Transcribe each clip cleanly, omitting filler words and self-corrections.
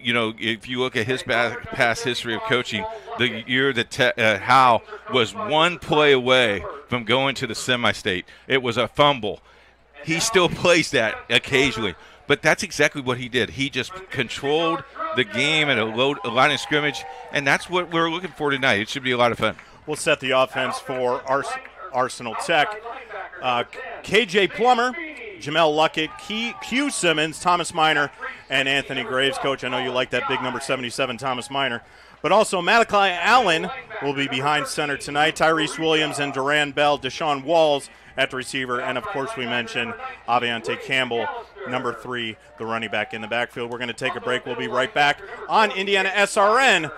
if you look at his past history of coaching, the year that Howe was one play away from going to the semi-state, it was a fumble. He still plays that occasionally, but that's exactly what he did. He just controlled the game at a line of scrimmage, and that's what we're looking for tonight. It should be a lot of fun. We'll set the offense for Arsenal Tech. KJ Plummer, Jamel Luckett, Q Simmons, Thomas Minor, and Anthony Graves. Coach, I know you like that big number 77, Thomas Minor. But also Malachi Allen will be behind center tonight. Tyrese Williams and Duran Bell, Deshaun Walls at the receiver. And, of course, we mentioned Aviante Campbell, number 3, the running back in the backfield. We're going to take a break. We'll be right back on Indiana SRN.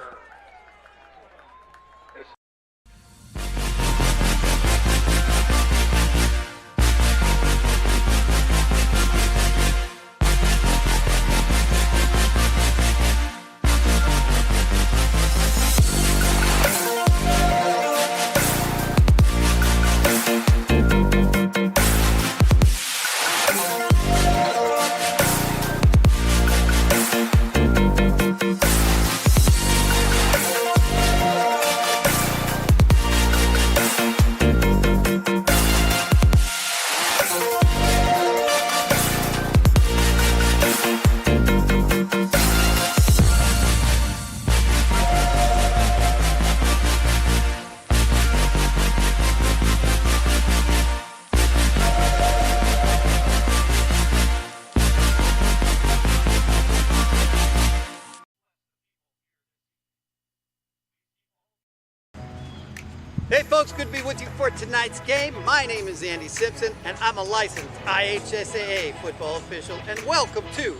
Hey folks, good to be with you for tonight's game. My name is Andy Simpson, and I'm a licensed IHSAA football official, and welcome to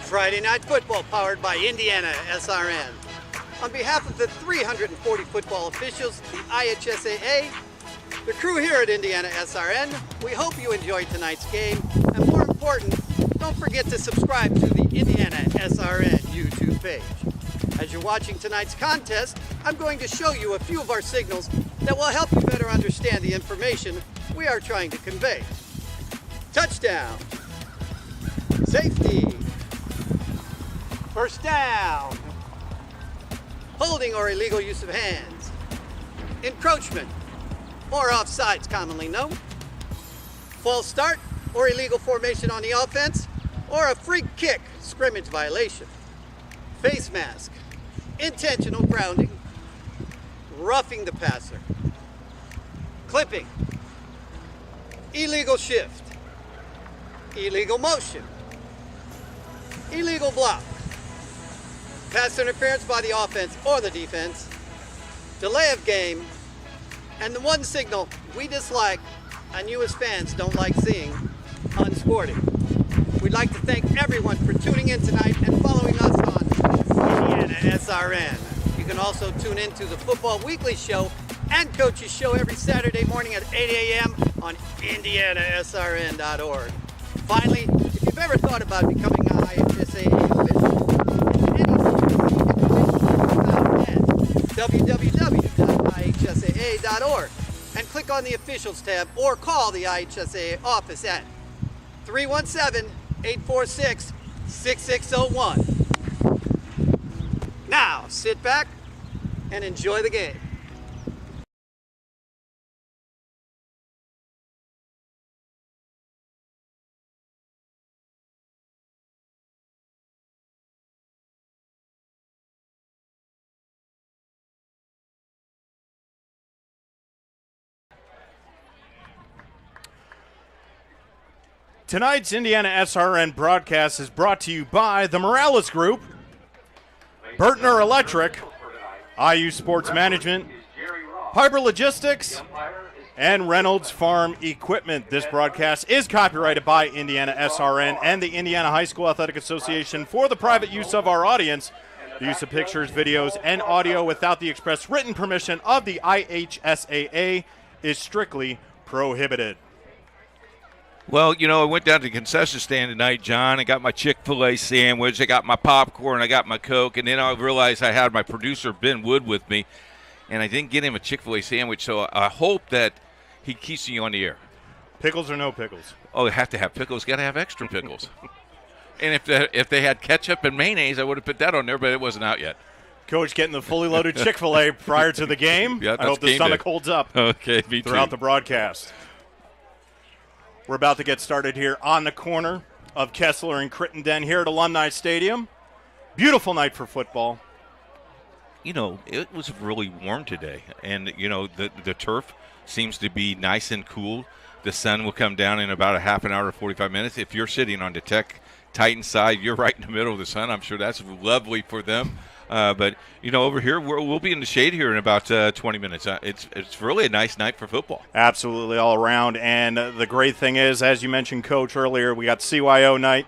Friday Night Football, powered by IndianaSRN. On behalf of the 340 football officials, the IHSAA, the crew here at IndianaSRN, we hope you enjoyed tonight's game, and more important, don't forget to subscribe to the IndianaSRN YouTube page. As you're watching tonight's contest, I'm going to show you a few of our signals that will help you better understand the information we are trying to convey. Touchdown, safety, first down, holding or illegal use of hands, encroachment, or offsides commonly known, false start or illegal formation on the offense, or a free kick scrimmage violation, face mask, intentional grounding, roughing the passer, clipping, illegal shift, illegal motion, illegal block, pass interference by the offense or the defense, delay of game, and the one signal we dislike and you as fans don't like seeing, unsporting. We'd like to thank everyone for tuning in tonight and following us on IndianaSRN. You can also tune in to the Football Weekly Show and Coach's Show every Saturday morning at 8 a.m. on IndianaSRN.org. Finally, if you've ever thought about becoming an IHSAA official, www.ihsaa.org and click on the Officials tab or call the IHSAA office at 317-846-6601. Now, sit back and enjoy the game. Tonight's Indiana SRN broadcast is brought to you by the Morales Group, Bertner Electric, IU Sports Management, Piper Logistics, and Reynolds Farm Equipment. This broadcast is copyrighted by Indiana SRN and the Indiana High School Athletic Association for the private use of our audience. The use of pictures, videos, and audio without the express written permission of the IHSAA is strictly prohibited. Well, I went down to the concession stand tonight, John. I got my Chick-fil-A sandwich. I got my popcorn. I got my Coke. And then I realized I had my producer, Ben Wood, with me. And I didn't get him a Chick-fil-A sandwich, so I hope that he keeps me on the air. Pickles or no pickles? Oh, I have to have pickles. Got to have extra pickles. And if they had ketchup and mayonnaise, I would have put that on there, but it wasn't out yet. Coach getting the fully loaded Chick-fil-A prior to the game. Yeah, I hope the stomach holds up Okay, me throughout too. the broadcast. We're about to get started here on the corner of Kessler and Crittenden here at Alumni Stadium. Beautiful night for football. You know, it was really warm today, and, you know, the turf seems to be nice and cool. The sun will come down in about a half an hour to 45 minutes. If you're sitting on the Titan side, you're right in the middle of the sun. I'm sure that's lovely for them. But, you know, over here, we'll be in the shade here in about 20 minutes. It's really a nice night for football. Absolutely all around. And the great thing is, as you mentioned, Coach, earlier, we got CYO night.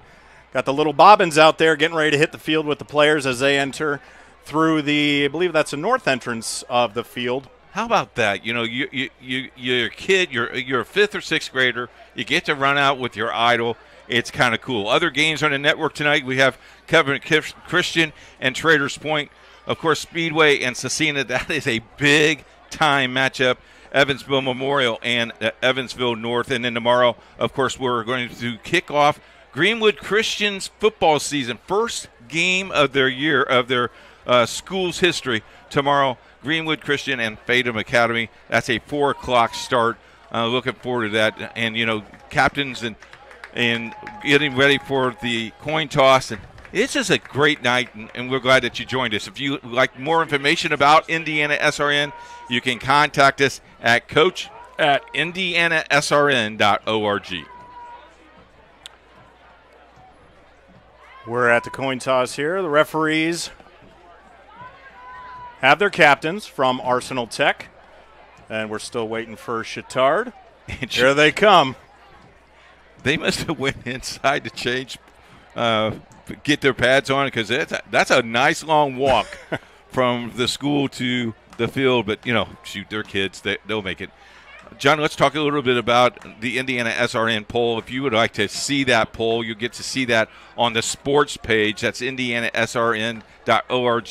Got the little bobbins out there getting ready to hit the field with the players as they enter through I believe that's the north entrance of the field. How about that? You know, you're a kid, you're a fifth or sixth grader. You get to run out with your idol. It's kind of cool. Other games on the network tonight, we have Covenant Christian and Traders Point. Of course, Speedway and Cecina. That is a big-time matchup. Evansville Memorial and Evansville North. And then tomorrow, of course, we're going to kick off Greenwood Christian's football season. First game of their year, of their school's history. Tomorrow, Greenwood Christian and Fadum Academy. That's a 4 o'clock start. Looking forward to that. And, you know, captains and getting ready for the coin toss. And it's just a great night, and we're glad that you joined us. If you would like more information about IndianaSRN, you can contact us at coach@IndianaSRN.org. We're at the coin toss here. The referees have their captains from Arsenal Tech, and we're still waiting for Chatard. Here they come. They must have went inside to change, get their pads on, because that's a nice long walk from the school to the field. But, you know, shoot, they're kids. They'll make it. John, let's talk a little bit about the IndianaSRN poll. If you would like to see that poll, you'll get to see that on the sports page. That's IndianaSRN.org.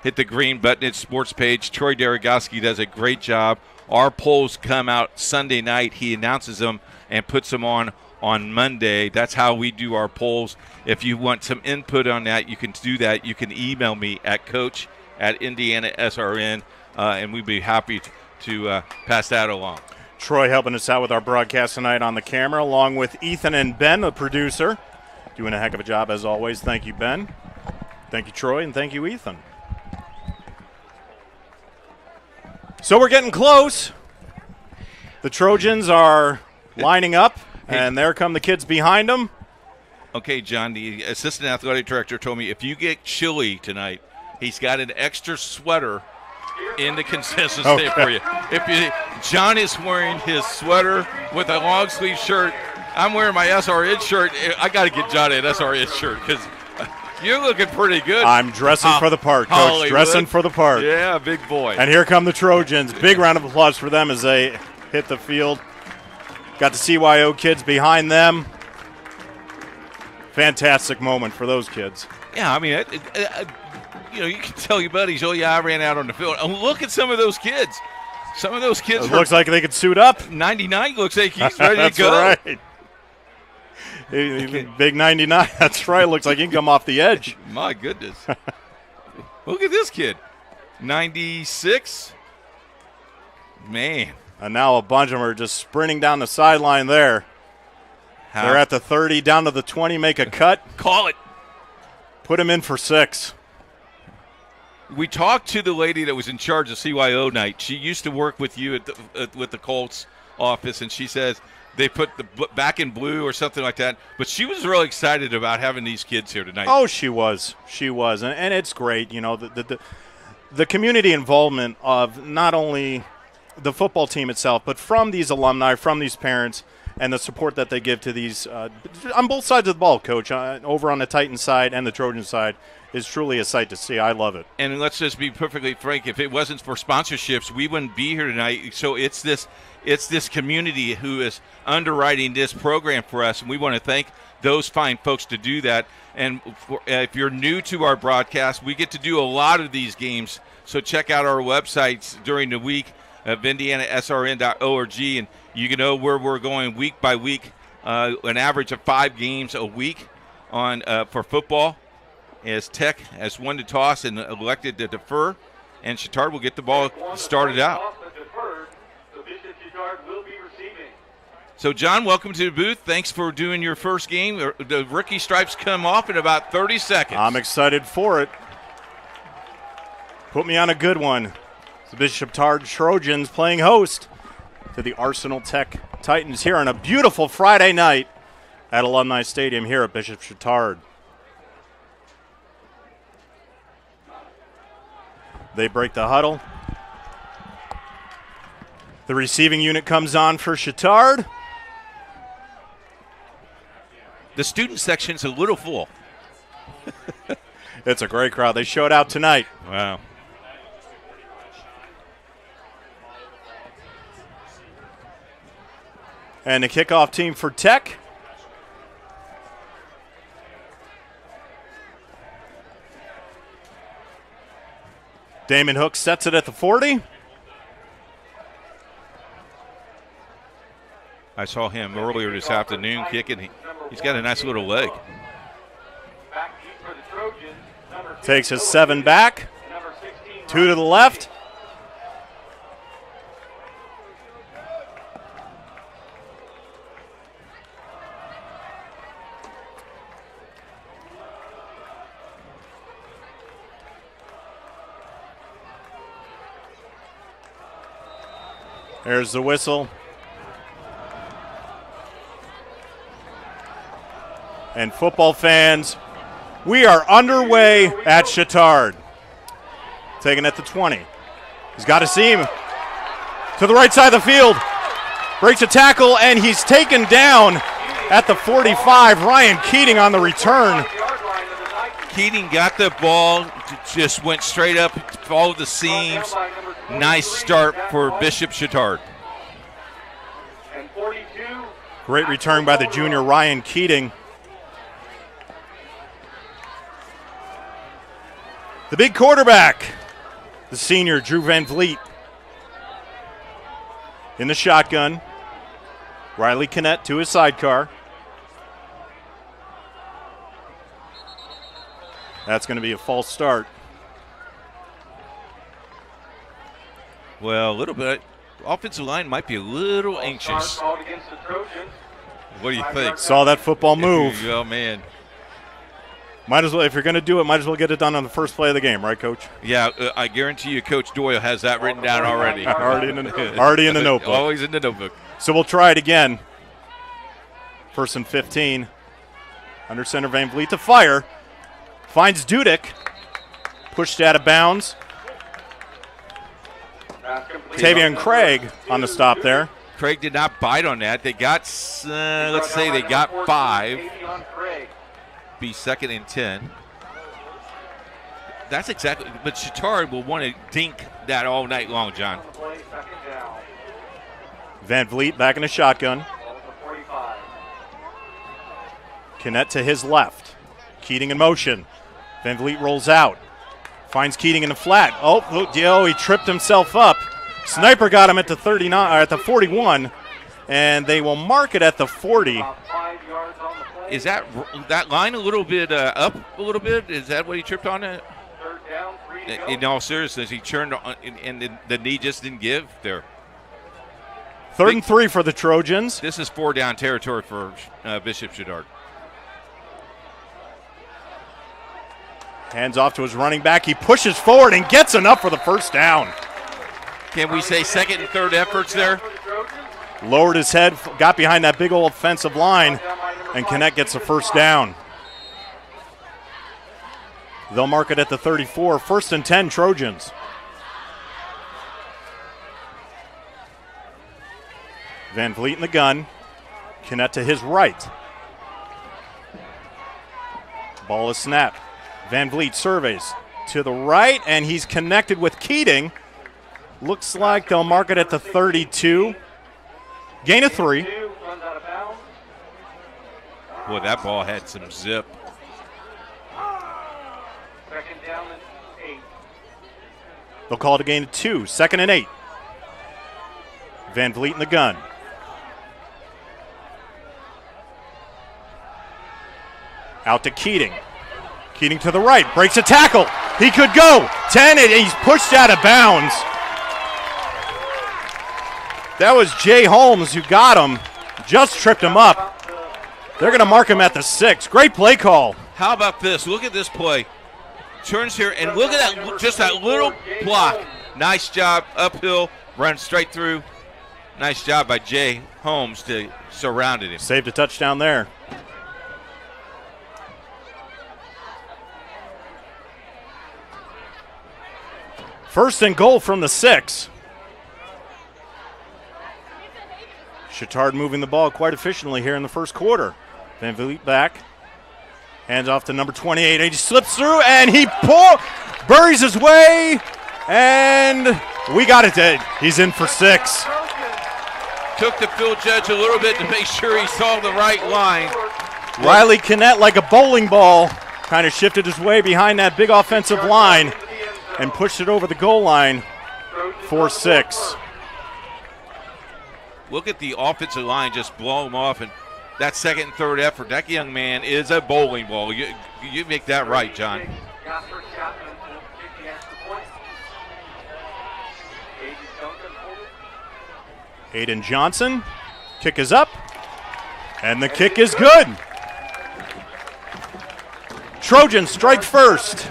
Hit the green button. It's sports page. Troy Daragowski does a great job. Our polls come out Sunday night. He announces them and puts them on Monday. That's how we do our polls. If you want some input on that, you can do that. You can email me at coach@IndianaSRN, and we'd be happy to pass that along. Troy helping us out with our broadcast tonight on the camera, along with Ethan and Ben, the producer. Doing a heck of a job as always. Thank you, Ben. Thank you, Troy, and thank you, Ethan. So we're getting close. The Trojans are lining up, and there come the kids behind them. Okay, John, the assistant athletic director told me if you get chilly tonight, he's got an extra sweater in the concession stand for you. John is wearing his sweater with a long sleeve shirt. I'm wearing my SRN shirt. I got to get John an SRN shirt because you're looking pretty good. I'm dressing for the part, Coach. Hollywood. Dressing for the part. Yeah, big boy. And here come the Trojans. Big round of applause for them as they hit the field. Got the CYO kids behind them. Fantastic moment for those kids. Yeah, I mean, you know, you can tell your buddies, oh, yeah, I ran out on the field. Oh, look at some of those kids. Some of those kids. It looks like they could suit up. 99 looks like he's ready That's to go. Right. Big 99. That's right. Looks like he can come off the edge. My goodness. Look at this kid. 96. Man. And now a bunch of them are just sprinting down the sideline there. They're at the 30, down to the 20, make a cut. Call it. Put him in for 6. We talked to the lady that was in charge of CYO night. She used to work with you with the Colts office, and she says they put the back in blue or something like that. But she was really excited about having these kids here tonight. Oh, she was. She was. And it's great, you know, the community involvement of not only the football team itself, but from these alumni, from these parents, and the support that they give to these on both sides of the ball, Coach, over on the Titan side and the Trojan side, is truly a sight to see. I love it. And let's just be perfectly frank, if it wasn't for sponsorships, we wouldn't be here tonight. So it's this community who is underwriting this program for us, and we want to thank those fine folks to do that. And if you're new to our broadcast, we get to do a lot of these games, so check out our websites during the week of IndianaSRN.org, and you can know where we're going week by week, an average of 5 games a week on for football, as Tech has won the toss and elected to defer, and Chatard will get the ball started out. So, John, welcome to the booth. Thanks for doing your first game. The rookie stripes come off in about 30 seconds. I'm excited for it. Put me on a good one. The Bishop Chatard Trojans playing host to the Arsenal Tech Titans here on a beautiful Friday night at Alumni Stadium here at Bishop Chatard. They break the huddle. The receiving unit comes on for Chatard. The student section's a little full. It's a great crowd. They showed out tonight. Wow. And the kickoff team for Tech. Damon Hook sets it at the 40. I saw him earlier this afternoon kicking. He's got a nice little leg. Takes his 7 back. 2 to the left. There's the whistle. And football fans, we are underway at Chatard. Taking at the 20. He's got a seam to the right side of the field. Breaks a tackle, and he's taken down at the 45. Ryan Keating on the return. Keating got the ball, just went straight up, followed the seams. Nice start for Bishop Chatard. Great return by the junior Ryan Keating. The big quarterback, the senior Drew Van Vliet. In the shotgun, Riley Kinnett to his sidecar. That's going to be a false start. Well, a little bit. Offensive line might be a little anxious. What do you think? Saw that football move. Oh, man. Might as well, if you're going to do it, might as well get it done on the first play of the game, right, Coach? Yeah, I guarantee you Coach Doyle has that written down already. already in the notebook. Always in the notebook. So we'll try it again. 1st and 15. Under center, Van Vliet to fire. Finds Dudek. Pushed out of bounds. Tavion Craig on the stop there. Craig did not bite on that. They got, let's say they got 5. Be 2nd and 10. That's exactly, but Chatard will want to dink that all night long, John. Van Vliet back in the shotgun. Kinnett to his left. Keating in motion. Van Vliet rolls out. Finds Keating in the flat. Oh, he tripped himself up. Sniper got him at the 39, or at the 41, and they will mark it at the 40. Is that line a little bit up a little bit? Is that what he tripped on? In all seriousness, he turned on, and the knee just didn't give there. 3rd and 3 for the Trojans. This is 4 down territory for Bishop Chatard. Hands off to his running back. He pushes forward and gets enough for the first down. Can we say 2nd and 3rd efforts there? Lowered his head, got behind that big old offensive line, and Kinnett gets the first down. They'll mark it at the 34. 1st and 10 Trojans. Van Vliet in the gun. Kinnett to his right. Ball is snapped. Van Vliet surveys to the right, and he's connected with Keating. Looks like they'll mark it at the 32. Gain of 3. Boy, that ball had some zip. 2nd down and 8. They'll call it a gain of 2. 2nd and 8. Van Vliet in the gun. Out to Keating. Keating to the right, breaks a tackle. He could go. 10, and he's pushed out of bounds. That was Jay Holmes who got him, just tripped him up. They're going to mark him at the 6. Great play call. How about this? Look at this play. Turns here, and look at that, just that little block. Nice job, uphill, run straight through. Nice job by Jay Holmes to surround him. Saved a touchdown there. First and goal from the 6. Chatard moving the ball quite efficiently here in the first quarter. Van Vliet back. Hands off to number 28. And he slips through and he buries his way. And we got it. He's in for 6. Took the field judge a little bit to make sure he saw the right line. Riley Kinnett, like a bowling ball, kind of shifted his way behind that big offensive line and pushed it over the goal line for 6. Look at the offensive line just blow him off, and that second and third effort, that young man is a bowling ball. You make that right, John. Aiden Johnson, kick is up, and the kick is good. Trojans strike first.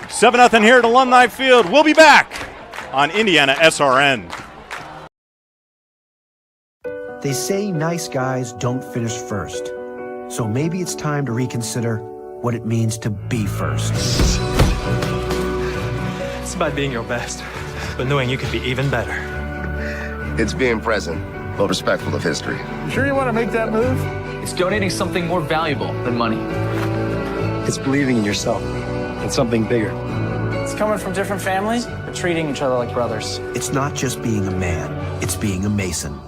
7-0 here at Alumni Field. We'll be back on IndianaSRN. They say nice guys don't finish first. So maybe it's time to reconsider what it means to be first. It's about being your best, but knowing you could be even better. It's being present, but respectful of history. You sure you want to make that move? It's donating something more valuable than money. It's believing in yourself and something bigger. It's coming from different families, but treating each other like brothers. It's not just being a man, it's being a Mason.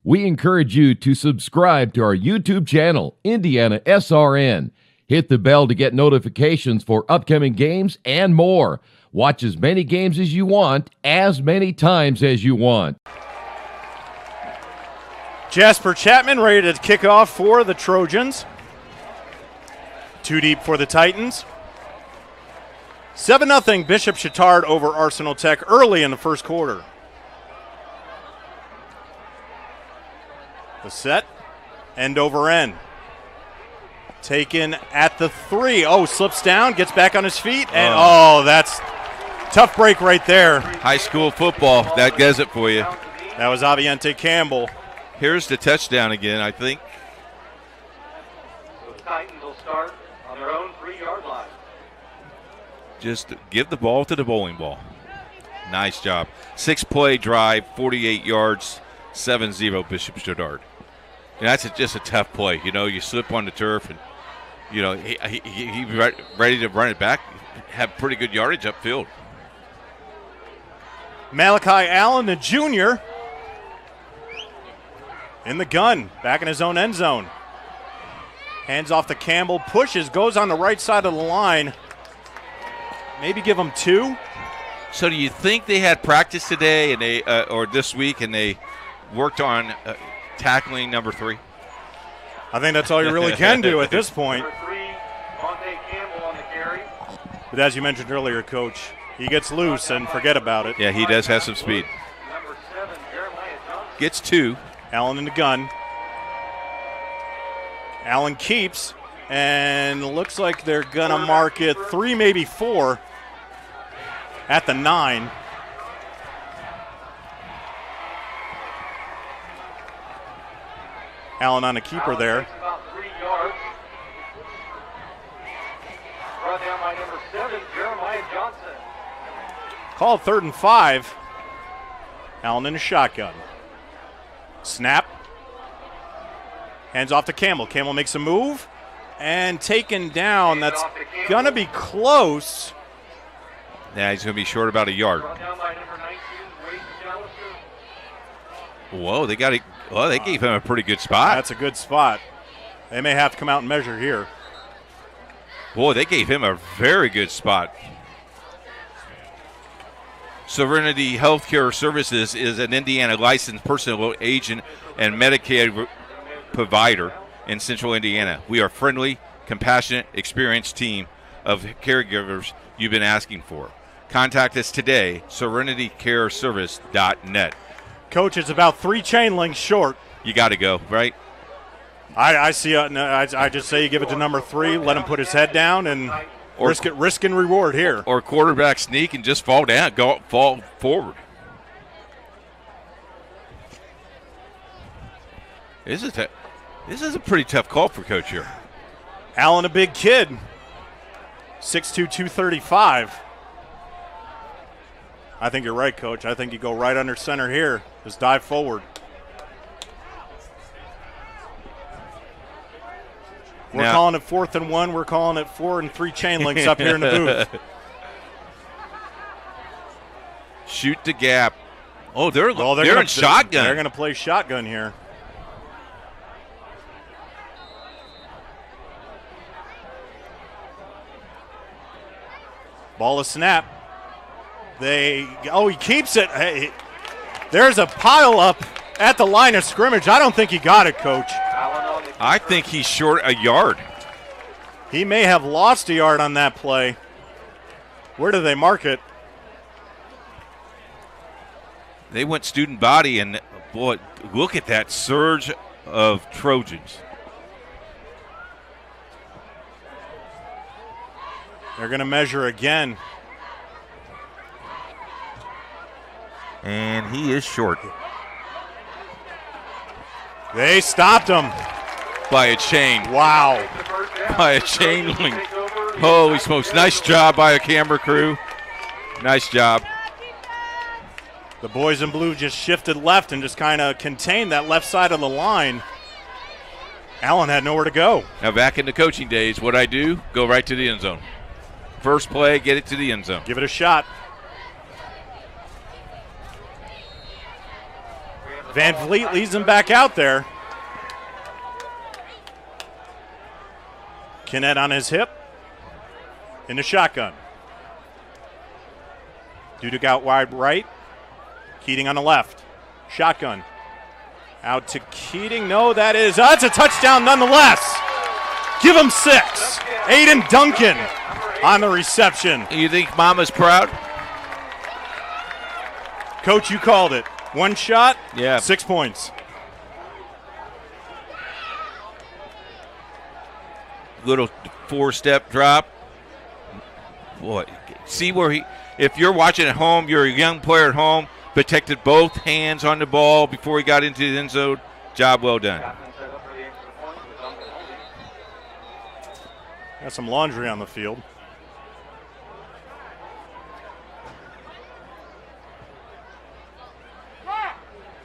We encourage you to subscribe to our YouTube channel, IndianaSRN. Hit the bell to get notifications for upcoming games and more. Watch as many games as you want, as many times as you want. Jasper Chapman ready to kick off for the Trojans. 2 deep for the Titans. 7-0 Bishop Chatard over Arsenal Tech early in the first quarter. The set, end over end. Taken at the 3. Oh, slips down, gets back on his feet, and that's tough break right there. High school football, that does it for you. That was Aviente Campbell. Here's the touchdown again, I think. The Titans will start on their own 3-yard line. Just give the ball to the bowling ball. Nice job. 6-play drive, 48 yards, 7-0 Bishop Chatard. And that's just a tough play. You know, you slip on the turf and, you know, he ready to run it back, have pretty good yardage upfield. Malachi Allen, the junior, in the gun, back in his own end zone. Hands off to Campbell, pushes, goes on the right side of the line. Maybe give him 2. So do you think they had practice today and they or this week and they worked on tackling number 3? I think that's all you really can do at this point. But as you mentioned earlier, Coach, he gets loose and forget about it. Yeah, he does have some speed. Gets 2. Allen in the gun. Allen keeps, and looks like they're going to mark it 3, maybe 4 at the 9. Allen on a keeper there. Called 3rd and 5. Allen in a shotgun. Snap. Hands off to Campbell. Campbell makes a move and taken down. That's going to be close. Yeah, he's going to be short about a yard. Whoa, they got it. Well, they gave him a pretty good spot. That's a good spot. They may have to come out and measure here. Boy, they gave him a very good spot. Serenity Healthcare Services is an Indiana licensed personal agent and Medicaid provider in Central Indiana. We are a friendly, compassionate, experienced team of caregivers you've been asking for. Contact us today, serenitycareservice.net. Coach, it's about 3 chain links short. You got to go, right? I see. I just say you give it to number 3, let him put his head down, and risk and reward here. Or quarterback sneak and just fall down, fall forward. This is a pretty tough call for Coach here. Allen, a big kid, 6'2", 235. I think you're right, Coach. I think you go right under center here. Just dive forward. We're calling it 4th and 1. We're calling it 4 and 3 chain links up here in the booth. Shoot the gap. Oh, they're in shotgun. They're going to play shotgun here. Ball is snap. He keeps it. Hey, there's a pile up at the line of scrimmage. I don't think he got it, Coach. I think he's short a yard. He may have lost a yard on that play. Where do they mark it? They went student body, and boy, look at that surge of Trojans. They're going to measure again. And he is short. They stopped him. By a chain. Wow. By a chain link. Holy smokes. Nice job by a camera crew. Nice job. The boys in blue just shifted left and just kind of contained that left side of the line. Allen had nowhere to go. Now back in the coaching days, what I do, go right to the end zone. First play, get it to the end zone. Give it a shot. Van Vliet leads him back out there. Kinnett on his hip. In the shotgun. Dudek out wide right. Keating on the left. Shotgun. Out to Keating. No, that's a touchdown nonetheless. Give him 6. Aiden Duncan on the reception. You think Mama's proud? Coach, you called it. One shot, yeah. 6 points. Little 4-step drop. Boy, see where if you're watching at home, you're a young player at home, protected both hands on the ball before he got into the end zone. Job well done. Got some laundry on the field.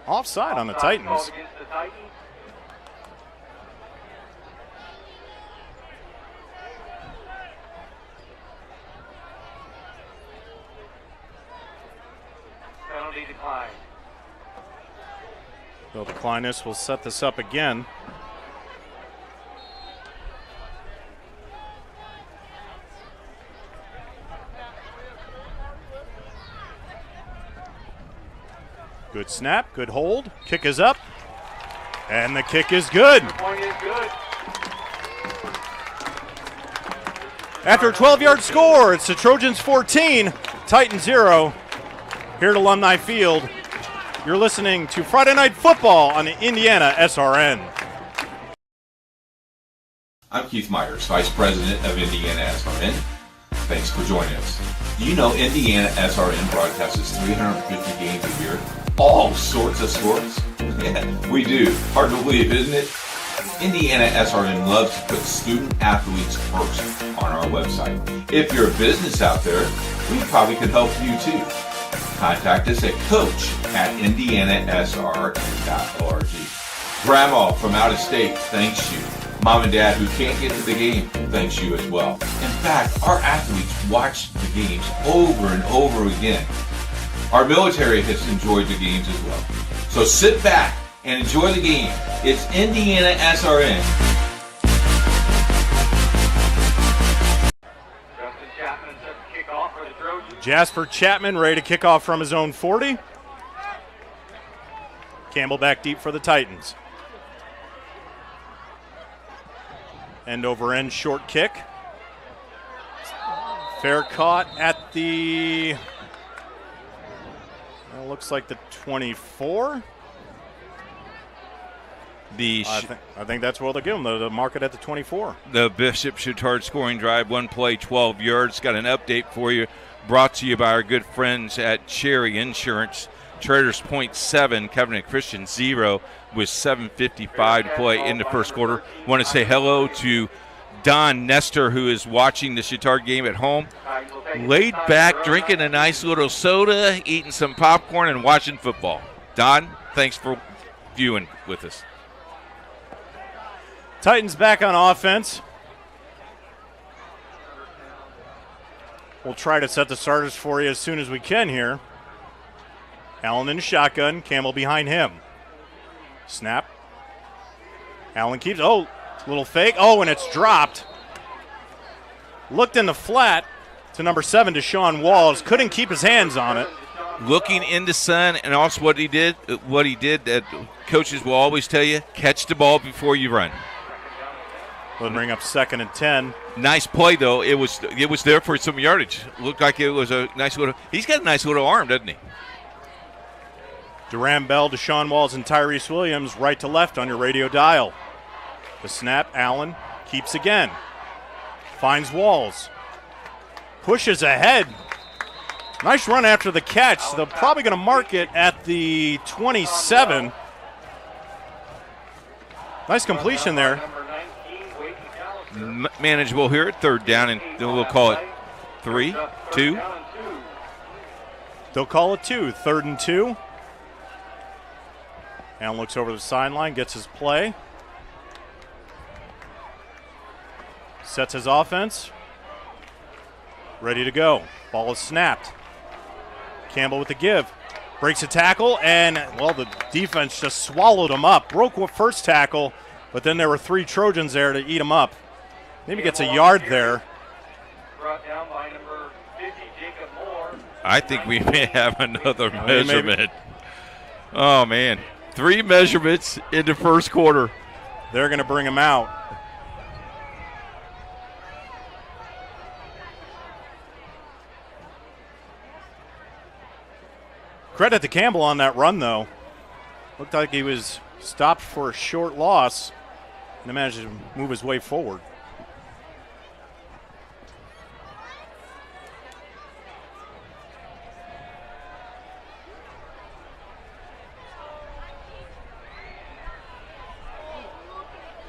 Offside on the Titans. Penalty decline. They'll decline this. We'll set this up again. Good snap, good hold. Kick is up. And the kick is good. After a 12-yard score, it's the Trojans 14, Titans 0. Here at Alumni Field. You're listening to Friday Night Football on the IndianaSRN. I'm Keith Myers, Vice President of IndianaSRN. Thanks for joining us. Do you know IndianaSRN broadcasts 350 games a year? All sorts of sports? Yeah, we do. Hard to believe, isn't it? IndianaSRN loves to put student athletes first on our website. If you're a business out there, we probably could help you too. Contact us at coach@indianasrn.org. Grandma from out of state thanks you. Mom and Dad who can't get to the game thanks you as well. In fact, our athletes watch the games over and over again. Our military has enjoyed the games as well. So sit back and enjoy the game. It's IndianaSRN. Justin Chapman set the kickoff for the Trojans. Jasper Chapman ready to kick off from his own 40. Campbell back deep for the Titans. End over end short kick. Fair caught at the, looks like the 24. I think that's what they'll give them. They'll mark it at the 24. The Bishop Chatard scoring drive, one play, 12 yards. Got an update for you, brought to you by our good friends at Cherry Insurance. Traders Point 7, Covenant Christian 0 with 7:55 to play in the first quarter. Want to say hello to Don Nestor, who is watching the Chatard game at home. Laid back, drinking a nice little soda, eating some popcorn, and watching football. Don, thanks for viewing with us. Titans back on offense. We'll try to set the starters for you as soon as we can here. Allen in the shotgun, Campbell behind him. Snap. Allen keeps, little fake. And it's dropped. Looked in the flat to number 7, Deshaun Walls. Couldn't keep his hands on it. Looking in the sun, and also what he did that coaches will always tell you, catch the ball before you run. We'll bring up 2nd and 10. Nice play, though. It was there for some yardage. Looked like it was a nice little – he's got a nice little arm, doesn't he? Duran Bell, Deshaun Walls, and Tyrese Williams right to left on your radio dial. The snap, Allen keeps again. Finds Walls. Pushes ahead. Nice run after the catch. They're probably going to mark it at the 27. Nice completion there. Manageable here at 3rd down, and then we'll call it 3, 2. They'll call it 2, 3rd and 2. Allen looks over the sideline, gets his play. Sets his offense. Ready to go. Ball is snapped. Campbell with the give. Breaks a tackle, and, the defense just swallowed him up. Broke with first tackle, but then there were 3 Trojans there to eat him up. Maybe gets a yard there. I think we may have another measurement. Maybe. Oh, man. 3 measurements in the first quarter. They're going to bring him out. Credit to Campbell on that run, though. Looked like he was stopped for a short loss and managed to move his way forward.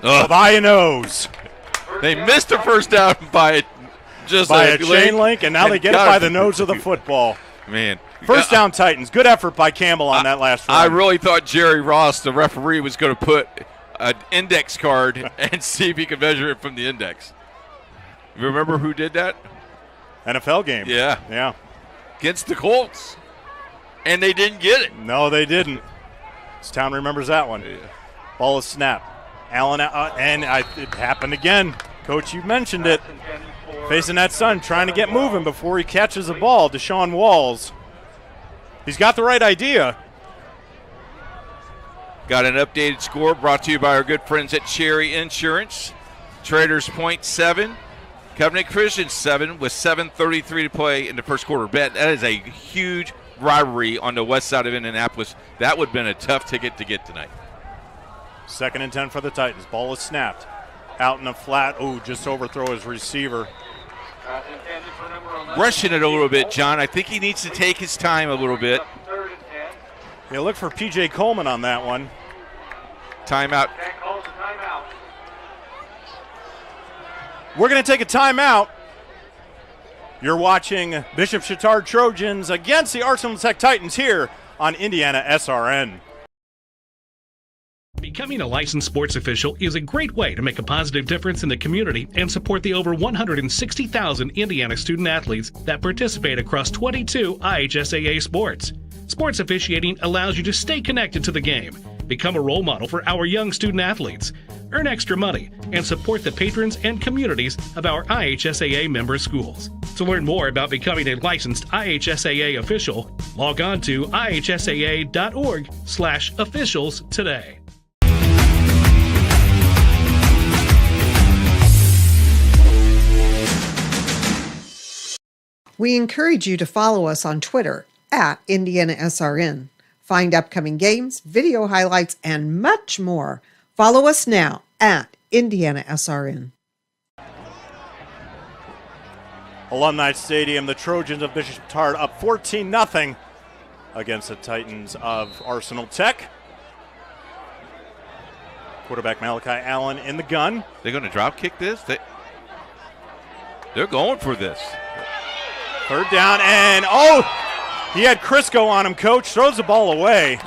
By a nose. They missed the first down by a chain link, and now they get it by the nose of the football. Man. First down, Titans. Good effort by Campbell on that last run. I really thought Jerry Ross, the referee, was going to put an index card and see if he could measure it from the index. You remember who did that? NFL game. Yeah. Against the Colts. And they didn't get it. No, they didn't. This town remembers that one. Yeah. Ball is snapped. Allen, it happened again. Coach, you mentioned it. Facing that sun, trying to get moving before he catches the ball. Deshaun Walls. He's got the right idea. Got an updated score brought to you by our good friends at Cherry Insurance. Traders Point 7, Covenant Christian 7 with 7:33 to play in the first quarter. Bet that is a huge rivalry on the west side of Indianapolis. That would have been a tough ticket to get tonight. 2nd and 10 for the Titans. Ball is snapped. Out in the flat. Just overthrow his receiver. Rushing it a little bit, John. I think he needs to take his time a little bit. Yeah, look for P.J. Coleman on that one. Timeout. We're going to take a timeout. You're watching Bishop Chatard Trojans against the Arsenal Tech Titans here on IndianaSRN. Becoming a licensed sports official is a great way to make a positive difference in the community and support the over 160,000 Indiana student athletes that participate across 22 IHSAA sports. Sports officiating allows you to stay connected to the game, Become a role model for our young student athletes. Earn extra money and support the patrons and communities of our IHSAA member schools. To learn more about becoming a licensed IHSAA official, log on to ihsaa.org/officials today. We encourage you to follow us on Twitter at IndianaSRN. Find upcoming games, video highlights, and much more. Follow us now at IndianaSRN. Alumni Stadium, the Trojans of Bishop Chatard up 14-0 against the Titans of Arsenal Tech. Quarterback Malachi Allen in the gun. They're going to drop kick this? They're going for this. Third down, and he had Crisco on him, Coach. Throws the ball away.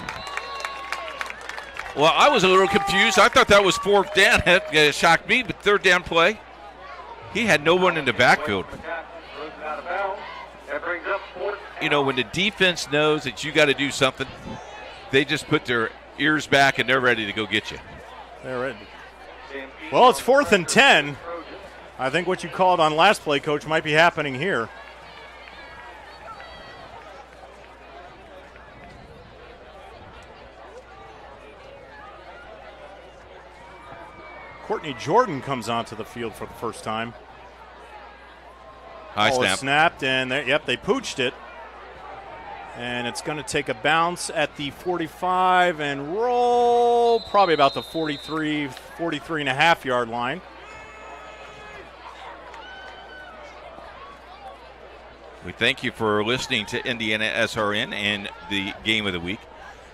Well, I was a little confused. I thought that was fourth down. It shocked me, but third down play. He had no one in the backfield. You know, when the defense knows that you got to do something, they just put their ears back and they're ready to go get you. They're ready. Well, it's 4th and 10. I think what you called on last play, Coach, might be happening here. Courtney Jordan comes onto the field for the first time. High snap. Snapped, and they pooched it. And it's going to take a bounce at the 45 and roll probably about the 43 and a half yard line. We thank you for listening to Indiana SRN and the Game of the Week.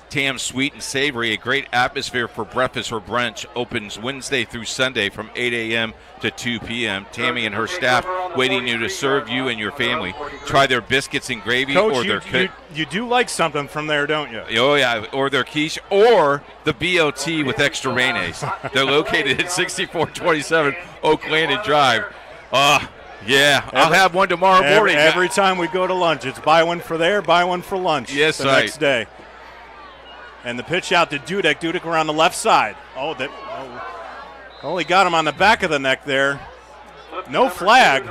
Tam's Sweet and Savory, a great atmosphere for breakfast or brunch, opens Wednesday through Sunday from 8 a.m. to 2 p.m. Tammy and her staff waiting to serve you and your family. Try their biscuits and gravy. Coach, or their you do like something from there, don't you? Oh, yeah, or their quiche or the BOT with extra mayonnaise. They're located at 6427 Oak Landing Drive. Yeah, I'll have one tomorrow morning. Every time we go to lunch, it's buy one for there, buy one for lunch. Yes, the next day. And the pitch out to Dudek. Dudek around the left side. Only got him on the back of the neck there. No flag.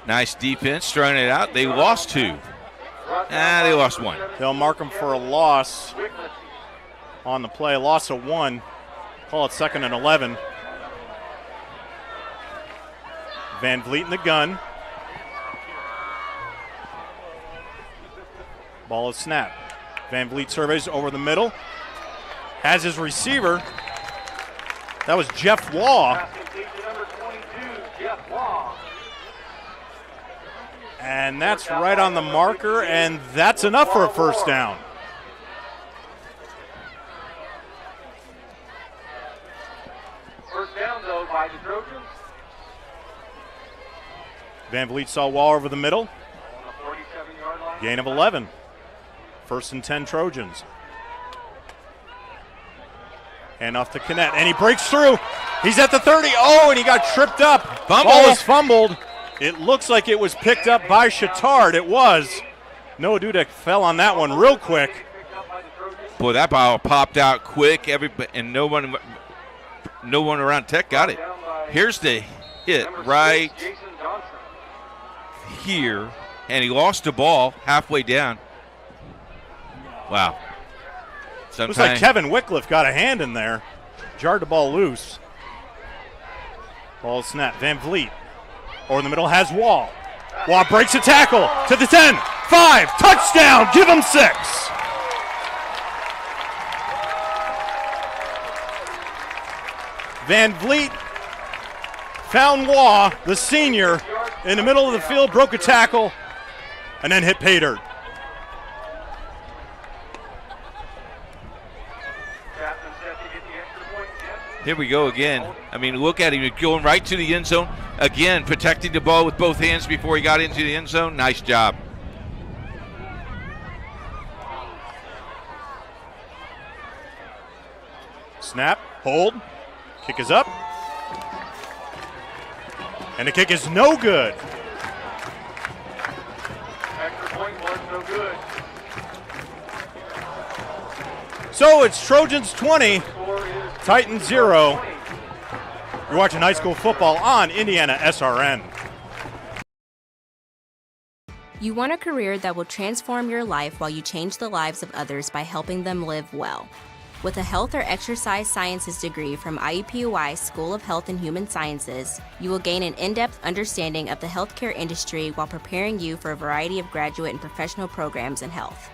Nice defense, throwing it out. They lost 2. They lost 1. They'll mark him for a loss on the play. Loss of 1. Call it 2nd and 11. Van Vliet in the gun. Ball is snapped. Van Vliet surveys over the middle. Has his receiver. That was Jeff Waugh. And that's right on the marker, and that's enough for a first down. First down, though, by the Trojans. Van Vliet saw Waugh over the middle. Gain of 11. 1st and 10 Trojans. And off to Kinnett, and he breaks through. He's at the 30. And he got tripped up. Ball is fumbled. It looks like it was picked up by Chatard. It was. Noah Dudek fell on that one real quick. Boy, that ball popped out quick. And no one around Tech got it. Here's the hit right here, and he lost the ball halfway down. Wow. Looks like Kevin Wycliffe got a hand in there. Jarred the ball loose. Ball snap. Van Vliet. Over in the middle has Waugh. Waugh breaks a tackle to the 10. 5. Touchdown. Give him 6. Van Vliet found Waugh, the senior, in the middle of the field, broke a tackle, and then hit pay dirt. Here we go again. I mean, look at him going right to the end zone. Again, protecting the ball with both hands before he got into the end zone. Nice job. Snap, hold, kick is up. And the kick is no good. Extra point was no good. So it's Trojans 20, Titans 0. You're watching high school football on IndianaSRN. You want a career that will transform your life while you change the lives of others by helping them live well. With a health or exercise sciences degree from IUPUI School of Health and Human Sciences, you will gain an in-depth understanding of the healthcare industry while preparing you for a variety of graduate and professional programs in health.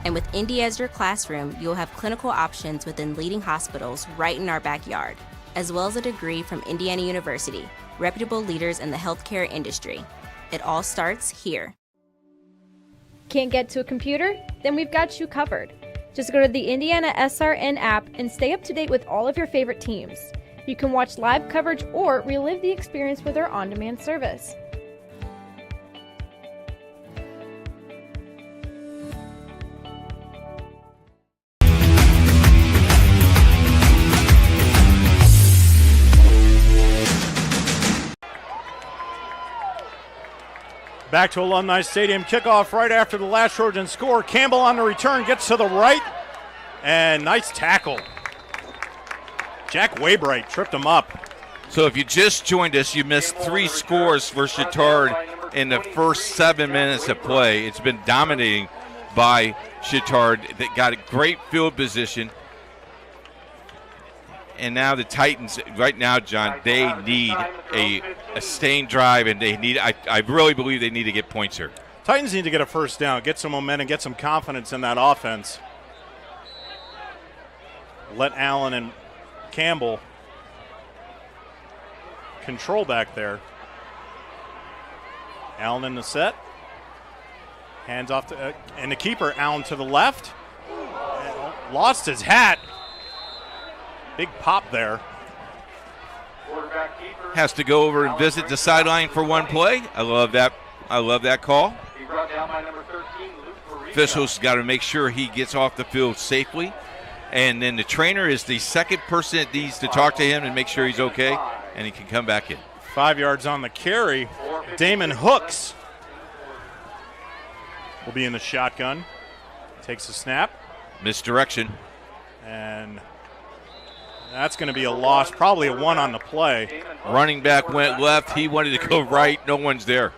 And with Indy as your classroom, you'll have clinical options within leading hospitals right in our backyard, as well as a degree from Indiana University, reputable leaders in the healthcare industry. It all starts here. Can't get to a computer? Then we've got you covered. Just go to the IndianaSRN app and stay up to date with all of your favorite teams. You can watch live coverage or relive the experience with our on-demand service. Back to Alumni Stadium, kickoff right after the last Trojan score. Campbell on the return, gets to the right, and nice tackle. Jack Waybright tripped him up. So if you just joined us, you missed 3 scores for Chatard in the first 7 minutes of play. It's been dominating by Chatard. They got a great field position. And now the Titans, right now, John, they need a sustained drive, and they need. I really believe they need to get points here. Titans need to get a first down, get some momentum, get some confidence in that offense. Let Allen and Campbell control back there. Allen in the set. Hands off to, and the keeper, Allen to the left. Lost his hat. Big pop there. Has to go over and visit the sideline for one play. I love that. I love that call. Officials got to make sure he gets off the field safely. And then the trainer is the second person that needs to talk to him and make sure he's okay, and he can come back in. 5 yards on the carry. Damon Hooks will be in the shotgun. Takes a snap. Misdirection. And that's going to be a loss, probably a 1 on the play. Running back went left. He wanted to go right. No one's there.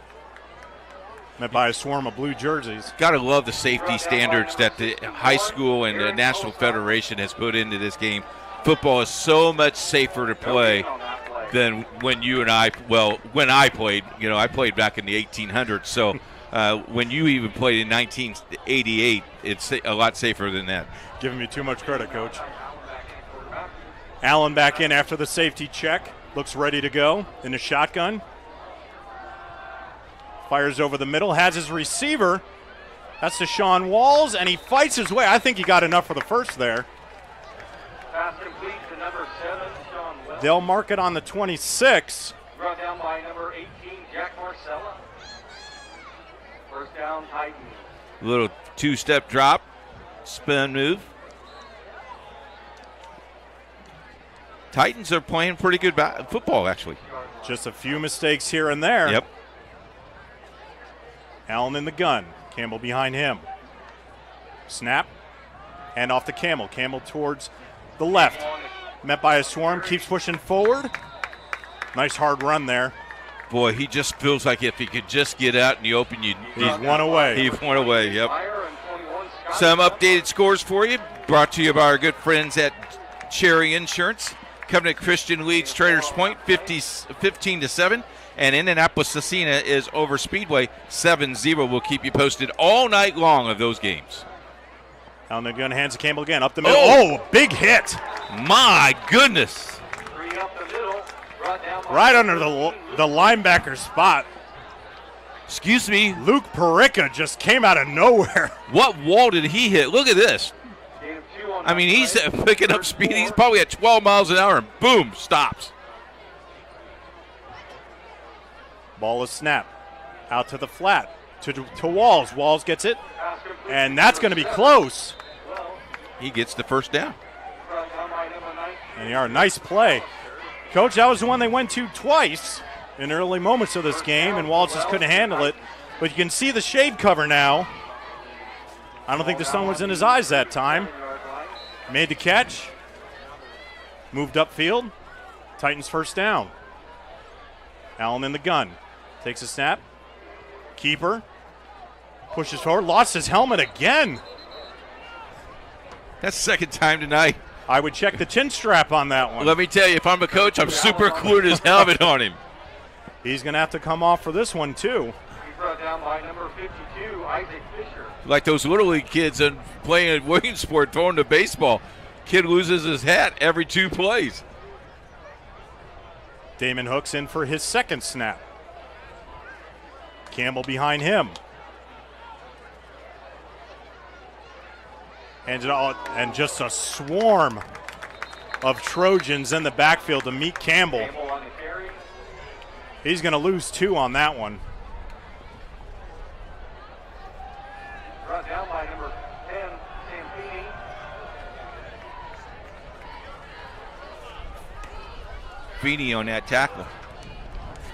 Met by a swarm of blue jerseys. Got to love the safety standards that the high school and the National Federation has put into this game. Football is so much safer to play than when you and I, well, when I played. You know, I played back in the 1800s. So when you even played in 1988, it's a lot safer than that. Giving me too much credit, Coach. Allen back in after the safety check. Looks ready to go in the shotgun. Fires over the middle, has his receiver. That's Deshaun Walls, and he fights his way. I think he got enough for the first there. Pass complete to number 7, Sean Wells. They'll mark it on the 26. Brought down by number 18, Jack Marcella. First down, Titans. Little 2-step drop, spin move. Titans are playing pretty good football, actually. Just a few mistakes here and there. Yep. Allen in the gun. Campbell behind him. Snap. Hand off to Campbell. Campbell towards the left. Met by a swarm. Keeps pushing forward. Nice hard run there. Boy, he just feels like if he could just get out in the open, he's one away. He's one away, yep. Some updated scores for you. Brought to you by our good friends at Cherry Insurance. Covenant Christian leads Traders Point 15-7. And Indianapolis-Scecina is over Speedway 7-0. We'll keep you posted all night long of those games. Down the gun, hands to Campbell again. Up the middle. Oh, big hit. My goodness. Right under the linebacker spot. Excuse me. Luke Perica just came out of nowhere. What wall did he hit? Look at this. I mean, he's picking up speed. He's probably at 12 miles an hour, and boom, stops. Ball is snapped. Out to the flat. To Walls. Walls gets it. And that's going to be close. He gets the first down. And they are a nice play. Coach, that was the one they went to twice in early moments of this game, and Walls just couldn't handle it. But you can see the shade cover now. I don't think the sun was in his eyes that time. Made the catch. Moved upfield. Titans first down. Allen in the gun. Takes a snap. Keeper. Pushes forward. Lost his helmet again. That's the second time tonight. I would check the chin strap on that one. Let me tell you, if I'm a coach, I'm super glued his helmet on him. He's going to have to come off for this one, too. He's brought down by number 52, Isaac Fisher. Like those Little League kids playing at Williamsport throwing the baseball. Kid loses his hat every 2 plays. Damon Hooks in for his second snap. Campbell behind him. And just a swarm of Trojans in the backfield to meet Campbell. He's going to lose 2 on that one. Brought down by number 10, Sampini. Feeney on that tackle.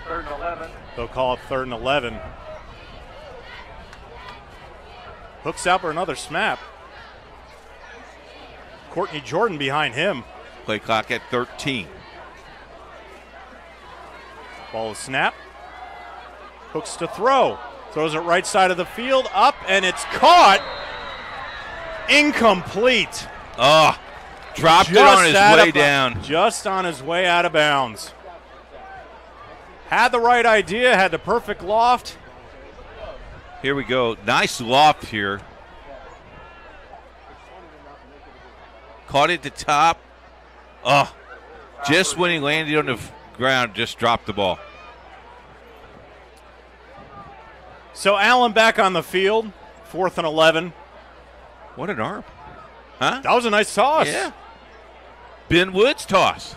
3rd and 11. They'll call it 3rd and 11. Hooks out for another snap. Courtney Jordan behind him. Play clock at 13. Ball is snap. Hooks to throw. Throws it right side of the field. Up, and it's caught. Incomplete. Oh, dropped it on his way down. Just on his way out of bounds. Had the right idea, had the perfect loft. Here we go. Nice loft here. Caught it at the top. Oh, just when he landed on the ground, just dropped the ball. So Allen back on the field, 4th and 11. What an arm. Huh? That was a nice toss. Yeah. Ben Wood's toss.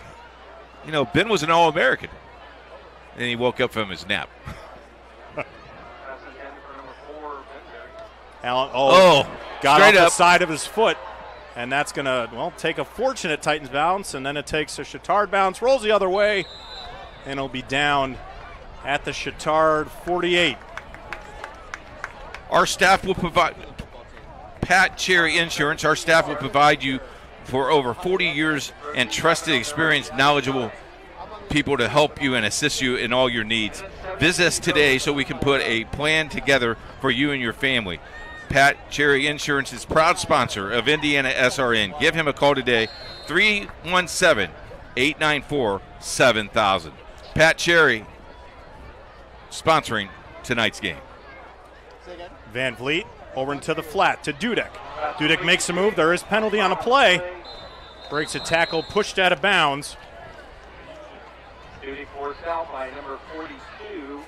You know, Ben was an All-American. And he woke up from his nap. Allen, got off the side of his foot. And that's going to, take a fortunate Titans bounce, and then it takes a Chatard bounce, rolls the other way, and it'll be down at the Chatard 48. Our staff will provide, Pat Cherry Insurance, our staff will provide you for over 40 years and trusted, experienced, knowledgeable people to help you and assist you in all your needs. Visit us today so we can put a plan together for you and your family. Pat Cherry Insurance is proud sponsor of IndianaSRN. Give him a call today, 317-894-7000. Pat Cherry sponsoring tonight's game. Van Vliet over into the flat to Dudek. Dudek makes a move. There is penalty on a play. Breaks a tackle, pushed out of bounds. Dudek forced out by number 42,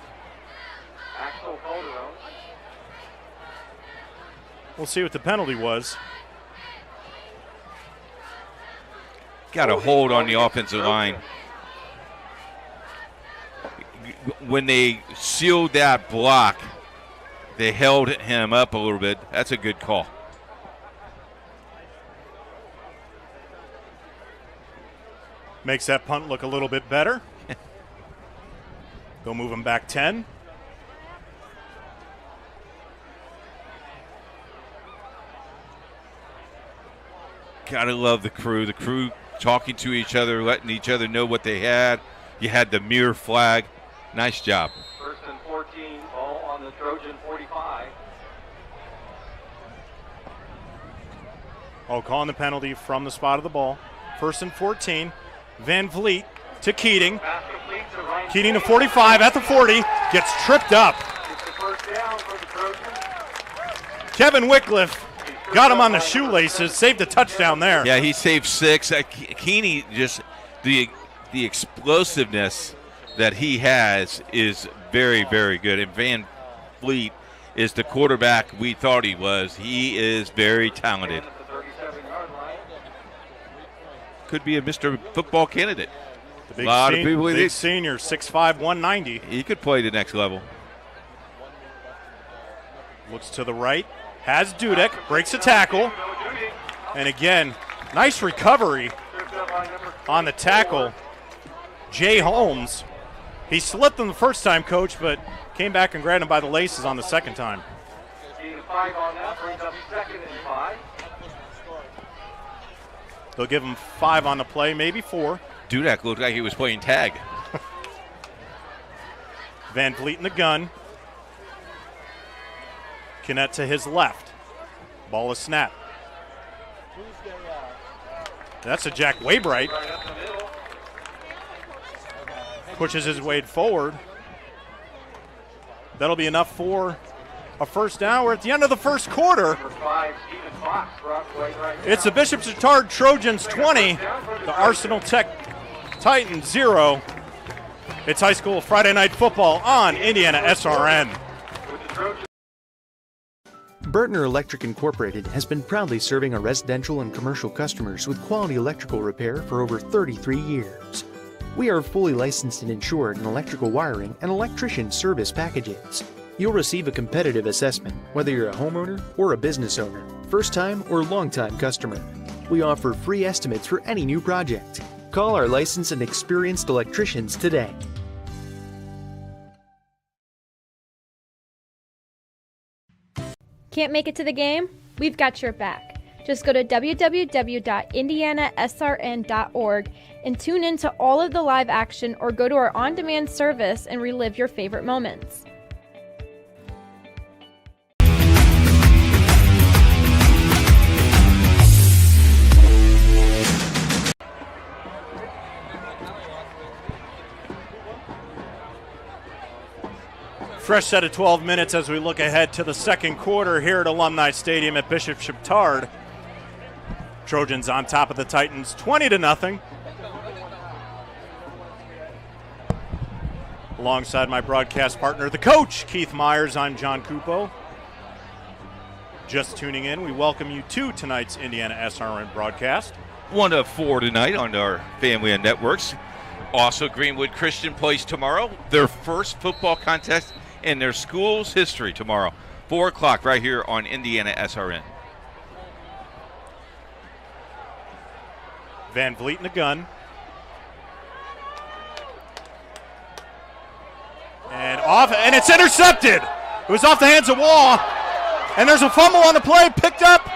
Axel Calderon. We'll see what the penalty was. Got a hold on the offensive line. When they sealed that block, they held him up a little bit. That's a good call. Makes that punt look a little bit better. They'll move him back 10. Gotta love the crew. The crew talking to each other, letting each other know what they had. You had the mirror flag. Nice job. 1st and 14, ball on the Trojan 45. Calling the penalty from the spot of the ball. 1st and 14. Van Vliet to Keating. Keating to 45 at the 40. Gets tripped up. Kevin Wycliffe got him on the shoelaces. Saved a touchdown there. Yeah, he saved 6. Keeney, just the explosiveness that he has is very, very good. And Van Vliet is the quarterback we thought he was. He is very talented. Could be a Mr. Football candidate. The big senior, 6'5", 190. He could play the next level. Looks to the right. Has Dudek. Breaks a tackle. And again, nice recovery on the tackle. Jay Holmes. He slipped him the first time, Coach, but came back and grabbed him by the laces on the second time. 5 on that, brings up 2nd and 5. They'll give him 5 on the play, maybe 4. Dudek looked like he was playing tag. Van Vliet in the gun. Kinnett to his left. Ball is snapped. That's a Jack Waybright. Pushes his way forward. That'll be enough for a first down. We're at the end of the first quarter. It's the Bishop Chatard Trojans 20, the Arsenal Tech Titans 0. It's high school Friday night football on IndianaSRN. Bertner Electric Incorporated has been proudly serving our residential and commercial customers with quality electrical repair for over 33 years. We are fully licensed and insured in electrical wiring and electrician service packages. You'll receive a competitive assessment whether you're a homeowner or a business owner, first-time or long-time customer. We offer free estimates for any new project. Call our licensed and experienced electricians today. Can't make it to the game? We've got your back. Just go to www.IndianaSRN.org and tune in to all of the live action, or go to our on-demand service and relive your favorite moments. Fresh set of 12 minutes as we look ahead to the second quarter here at Alumni Stadium at Bishop Chatard. Trojans on top of the Titans 20-0. Alongside my broadcast partner, the coach, Keith Myers, I'm John Cupo. Just tuning in, we welcome you to tonight's IndianaSRN broadcast. 1 of 4 tonight on our family of networks. Also, Greenwood Christian plays tomorrow, their first football contest in their school's history tomorrow. 4 o'clock right here on IndianaSRN. Van Vliet in the gun. And off, and it's intercepted. It was off the hands of Waugh. And there's a fumble on the play, picked up.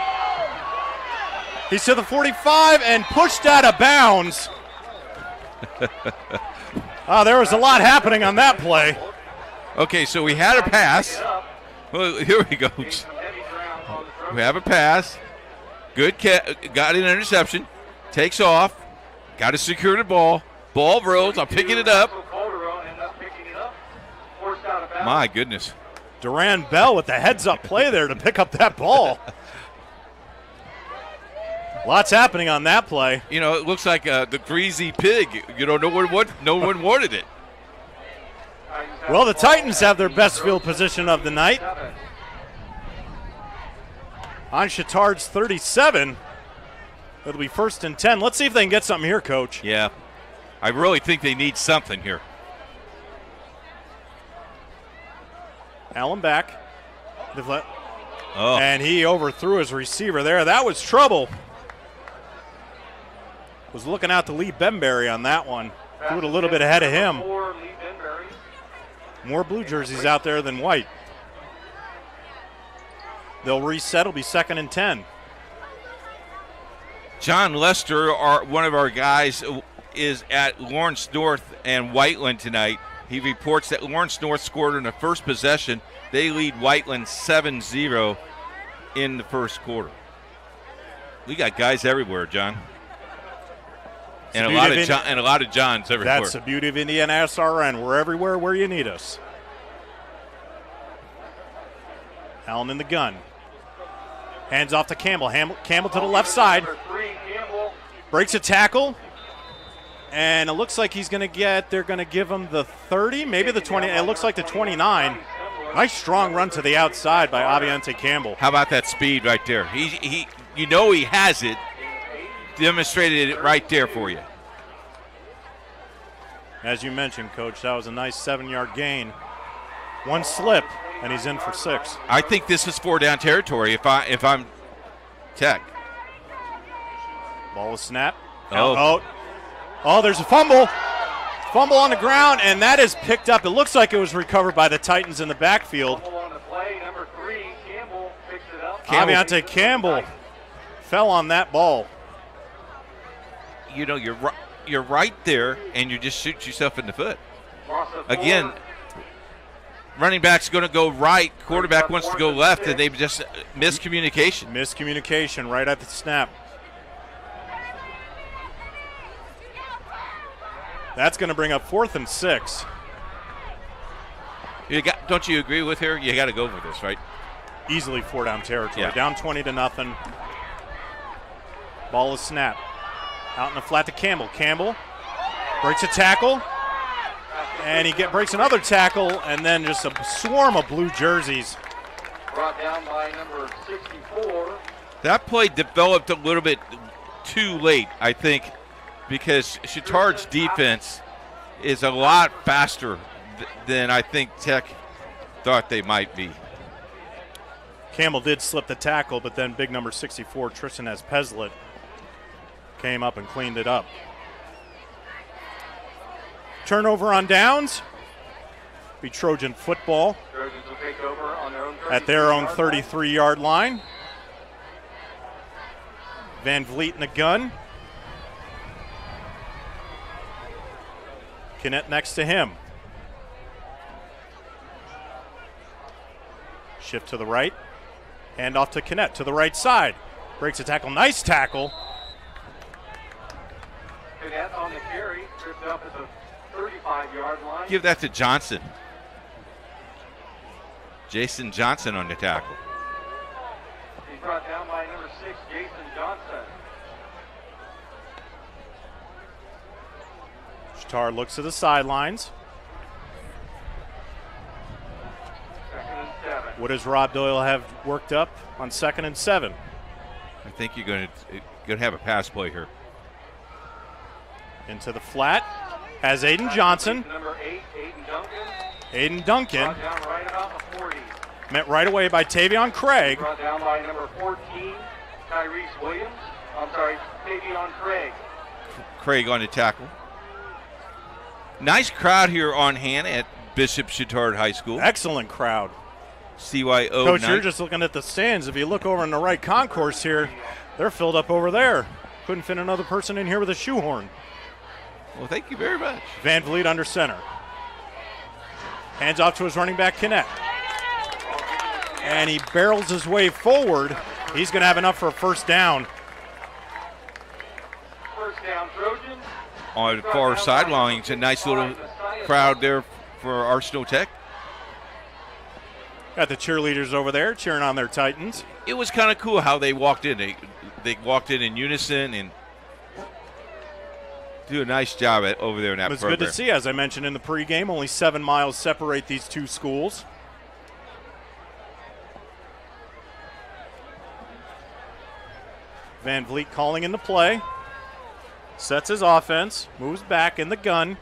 He's to the 45 and pushed out of bounds. There was a lot happening on that play. Okay, so we had a pass. Well, here we go. We have a pass. Good got an interception. Takes off. Got to secure the ball. Ball rolls. I'm picking it up. My goodness. Duran Bell with the heads-up play there to pick up that ball. Lots happening on that play. You know, it looks like the greasy pig. You know, no one wanted it. Well, the Titans have their best field position of the night. On Chatard's 37. It'll be 1st and 10. Let's see if they can get something here, Coach. Yeah. I really think they need something here. Allen back. And he overthrew his receiver there. That was trouble. Was looking out to Lee Benberry on that one. Threw it a little bit ahead of him. More blue jerseys out there than white. They'll reset. It'll be 2nd and 10. John Lester, one of our guys, is at Lawrence North and Whiteland tonight. He reports that Lawrence North scored in the first possession. They lead Whiteland 7-0 in the first quarter. We got guys everywhere, John. And a lot of Johns everywhere. That's the beauty of IndianaSRN. We're everywhere where you need us. Allen in the gun. Hands off to Campbell. Campbell to the left side. Breaks a tackle. And it looks like they're going to give him the 30, maybe the 20. It looks like the 29. Nice strong run to the outside by Aviante Campbell. How about that speed right there? He has it. Demonstrated it right there for you. As you mentioned, Coach, that was a nice 7-yard gain. One slip, and he's in for 6. I think this is 4-down territory if I'm Tech. Ball is snapped. Oh, there's a fumble. Fumble on the ground, and that is picked up. It looks like it was recovered by the Titans in the backfield. Aviante Campbell fell on that ball. you're right there, and you just shoot yourself in the foot. Again, running back's going to go right, quarterback wants to go left, and they've just miscommunication. Miscommunication right at the snap. That's going to bring up 4th and 6. Don't you agree with her? You got to go for this, right? Easily 4-down territory. Yeah. Down 20-0. Ball is snapped. Out in the flat to Campbell. Campbell breaks a tackle. And he breaks another tackle, and then just a swarm of blue jerseys. Brought down by number 64. That play developed a little bit too late, I think, because Chatard's defense is a lot faster than I think Tech thought they might be. Campbell did slip the tackle, but then big number 64, Tristan Pezlet, came up and cleaned it up. Turnover on downs. Be Trojan football Trojans will take over on their own at their own 33-yard line. Van Vliet in the gun. Kinnett next to him. Shift to the right. Hand off to Kinnett to the right side. Breaks a tackle. Nice tackle. Kinnett on the carry. Tripped up at the 35-yard line. Give that to Johnson. Jason Johnson on the tackle. He's brought down by number 6, Jason Johnson. Chatard looks to the sidelines. 2nd and 7. What does Rob Doyle have worked up on 2nd and 7? I think you're going to have a pass play here. Into the flat. Has Aiden Johnson. Number 8, Aiden Duncan. Aiden Duncan. Brought down right about the 40. Met right away by Tavion Craig. Brought down by number 14, Tyrese Williams. Tavion Craig. Craig on the tackle. Nice crowd here on hand at Bishop Chatard High School. Excellent crowd. CYO. Coach, you're just looking at the stands. If you look over in the right concourse here, they're filled up over there. Couldn't fit another person in here with a shoehorn. Well, thank you very much. Van Vliet under center. Hands off to his running back, Kinnett. And he barrels his way forward. He's going to have enough for a first down. First down, Trojans. On the far sideline, it's a nice little crowd there for Arsenal Tech. Got the cheerleaders over there cheering on their Titans. It was kind of cool how they walked in. They walked in unison and do a nice job over there in that program. It was good to see, as I mentioned in the pregame. Only 7 miles separate these two schools. Van Vliet calling in the play. Sets his offense. Moves back in the gun.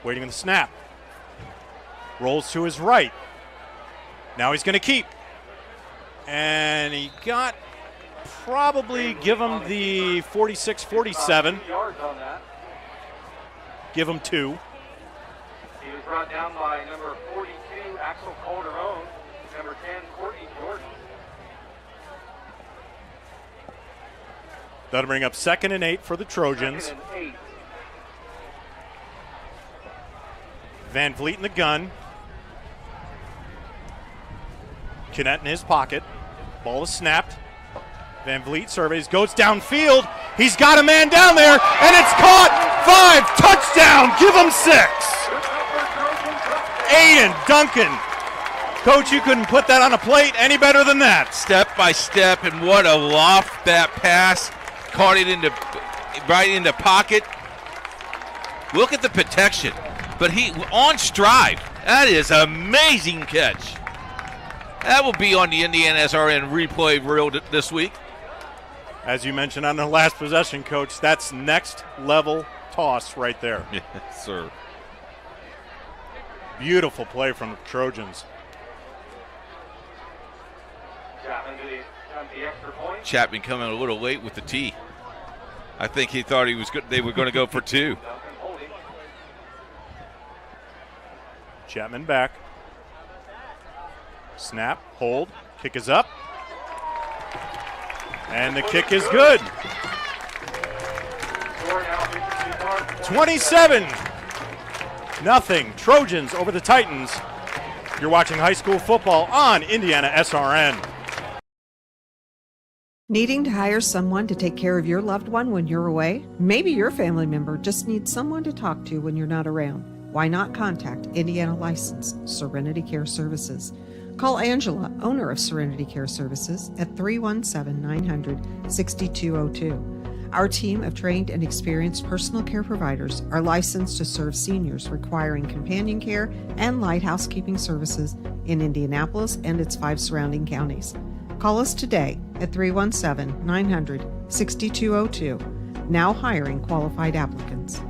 Waiting on the snap. Rolls to his right. Now he's going to keep. And he got probably give him the 46-47. Give him 2. He was brought down by number 42, Axel Calderon, number 10, Courtney Jordan. That'll bring up 2nd and 8 for the Trojans. 2nd and 8. Van Vliet in the gun. Kinnett in his pocket. Ball is snapped. Van Vliet surveys, goes downfield. He's got a man down there, and it's caught. 5, touchdown, give him 6. Aiden Duncan. Coach, you couldn't put that on a plate any better than that. Step by step, and what a loft that pass. Caught it right in the pocket. Look at the protection. But he on stride. That is an amazing catch. That will be on the IndianaSRN replay reel this week. As you mentioned on the last possession, Coach, that's next level toss right there. Yes, sir. Beautiful play from the Trojans. Chapman to the extra point. Chapman coming a little late with the tee. I think he thought he was good. They were going to go for 2. Chapman back. Snap, hold, kick is up. And the kick is good. 27-0 Trojans over the Titans. You're watching high school football on IndianaSRN. Needing to hire someone to take care of your loved one when you're away? Maybe your family member just needs someone to talk to when you're not around. Why not contact Indiana licensed Serenity Care Services? Call Angela, owner of Serenity Care Services, at 317-900-6202. Our team of trained and experienced personal care providers are licensed to serve seniors requiring companion care and light housekeeping services in Indianapolis and its 5 surrounding counties. Call us today at 317-900-6202. Now hiring qualified applicants.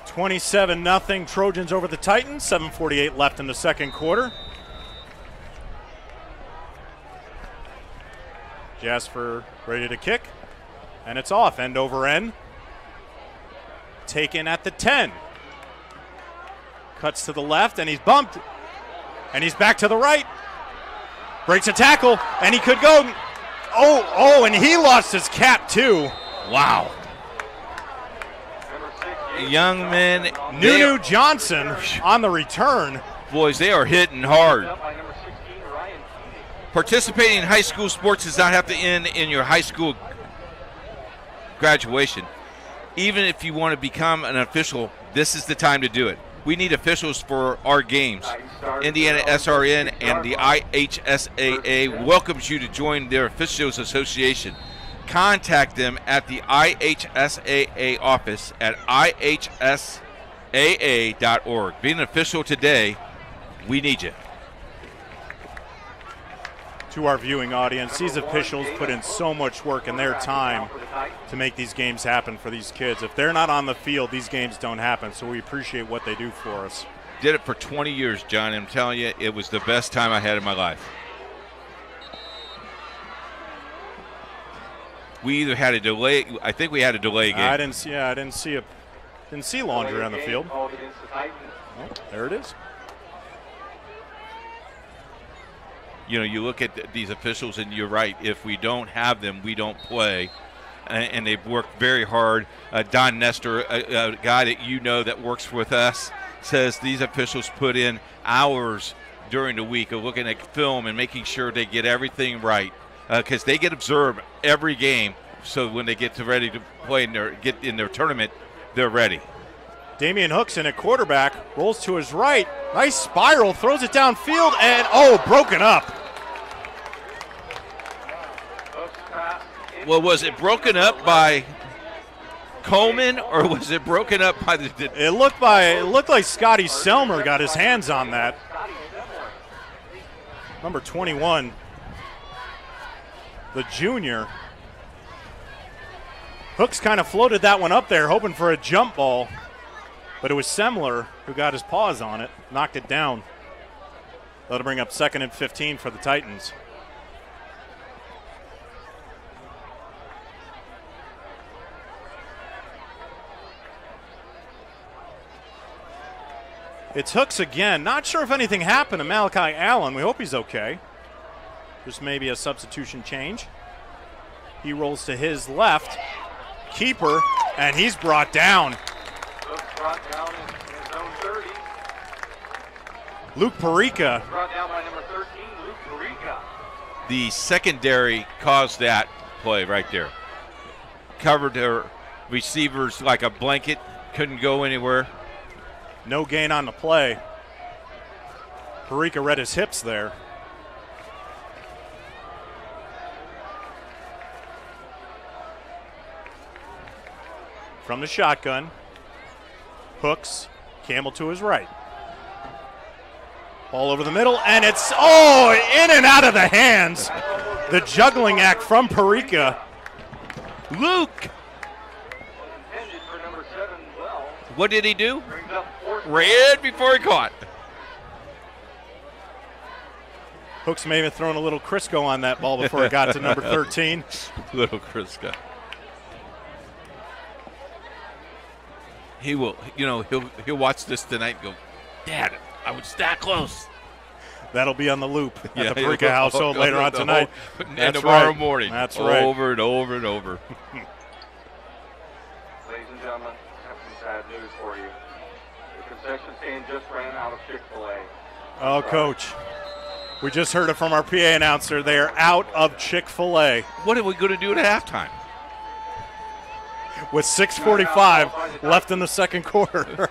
$27-0 Trojans over the Titans. 7:48 left in the second quarter. Jasper ready to kick. And it's off, end over end. Taken at the 10. Cuts to the left, and he's bumped. And he's back to the right. Breaks a tackle, and he could go. Oh, and he lost his cap, too. Wow. Young men. Nunu Johnson on the return. Boys, they are hitting hard. Participating in high school sports does not have to end in your high school graduation. Even if you want to become an official, this is the time to do it. We need officials for our games. IndianaSRN and the IHSAA welcomes you to join their Officials Association. Contact them at the IHSAA office at ihsaa.org. Being an official today, we need you. To our viewing audience, these officials put in so much work in their time to make these games happen for these kids. If they're not on the field, these games don't happen, so we appreciate what they do for us. Did it for 20 years, John. I'm telling you, it was the best time I had in my life. We either had a delay. I think we had a delay game. I didn't see Laundry on the field. Oh, there it is. You know, you look at these officials, and you're right. If we don't have them, we don't play. And they've worked very hard. Don Nestor, a guy that you know that works with us, says these officials put in hours during the week of looking at film and making sure they get everything right. Because they get observed every game, so when they get ready to play get in their tournament, they're ready. Damian Hooks in at quarterback, rolls to his right. Nice spiral, throws it downfield, and broken up. Well, was it broken up by Coleman, or was it broken up by the? It looked like Scotty Selmer got his hands on that. Number 21. The junior. Hooks kind of floated that one up there, hoping for a jump ball. But it was Semler who got his paws on it, knocked it down. That'll bring up 2nd and 15 for the Titans. It's Hooks again. Not sure if anything happened to Malachi Allen. We hope he's okay. There's maybe a substitution change. He rolls to his left. Keeper, and he's brought down. Brought down in zone 30. Luke Perica. Brought down by number 13, Luke Perica. The secondary caused that play right there. Covered their receivers like a blanket. Couldn't go anywhere. No gain on the play. Perica read his hips there. From the shotgun, Hooks, Campbell to his right. Ball over the middle, and it's, in and out of the hands. The juggling act from Perica. Luke. What did he do? Ran before he caught. Hooks may have thrown a little Crisco on that ball before it got to number 13. Little Crisco. He will, he'll watch this tonight and go, Dad, I was that close. That'll be on the loop at Yeah, the Perica household later on tonight. And tomorrow morning. That's right. Over and over and over. Ladies and gentlemen, I have some sad news for you. The concession stand just ran out of Chick-fil-A. Oh, Coach. We just heard it from our PA announcer. They are out of Chick-fil-A. What are we going to do at halftime? With 6:45 left in the second quarter,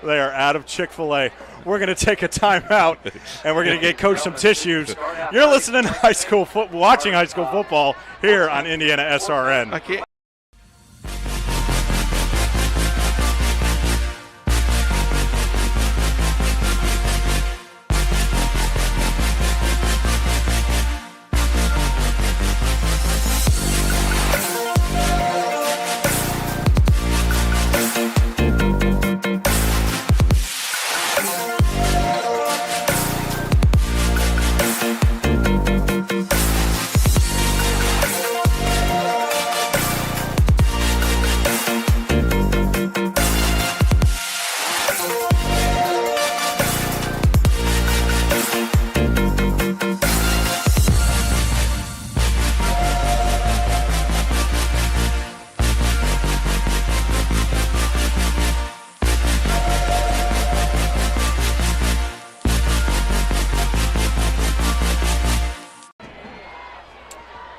they are out of Chick-fil-A. We're going to take a timeout, and we're going to get Coach some tissues. You're listening to watching high school football here on Indiana SRN. I can't.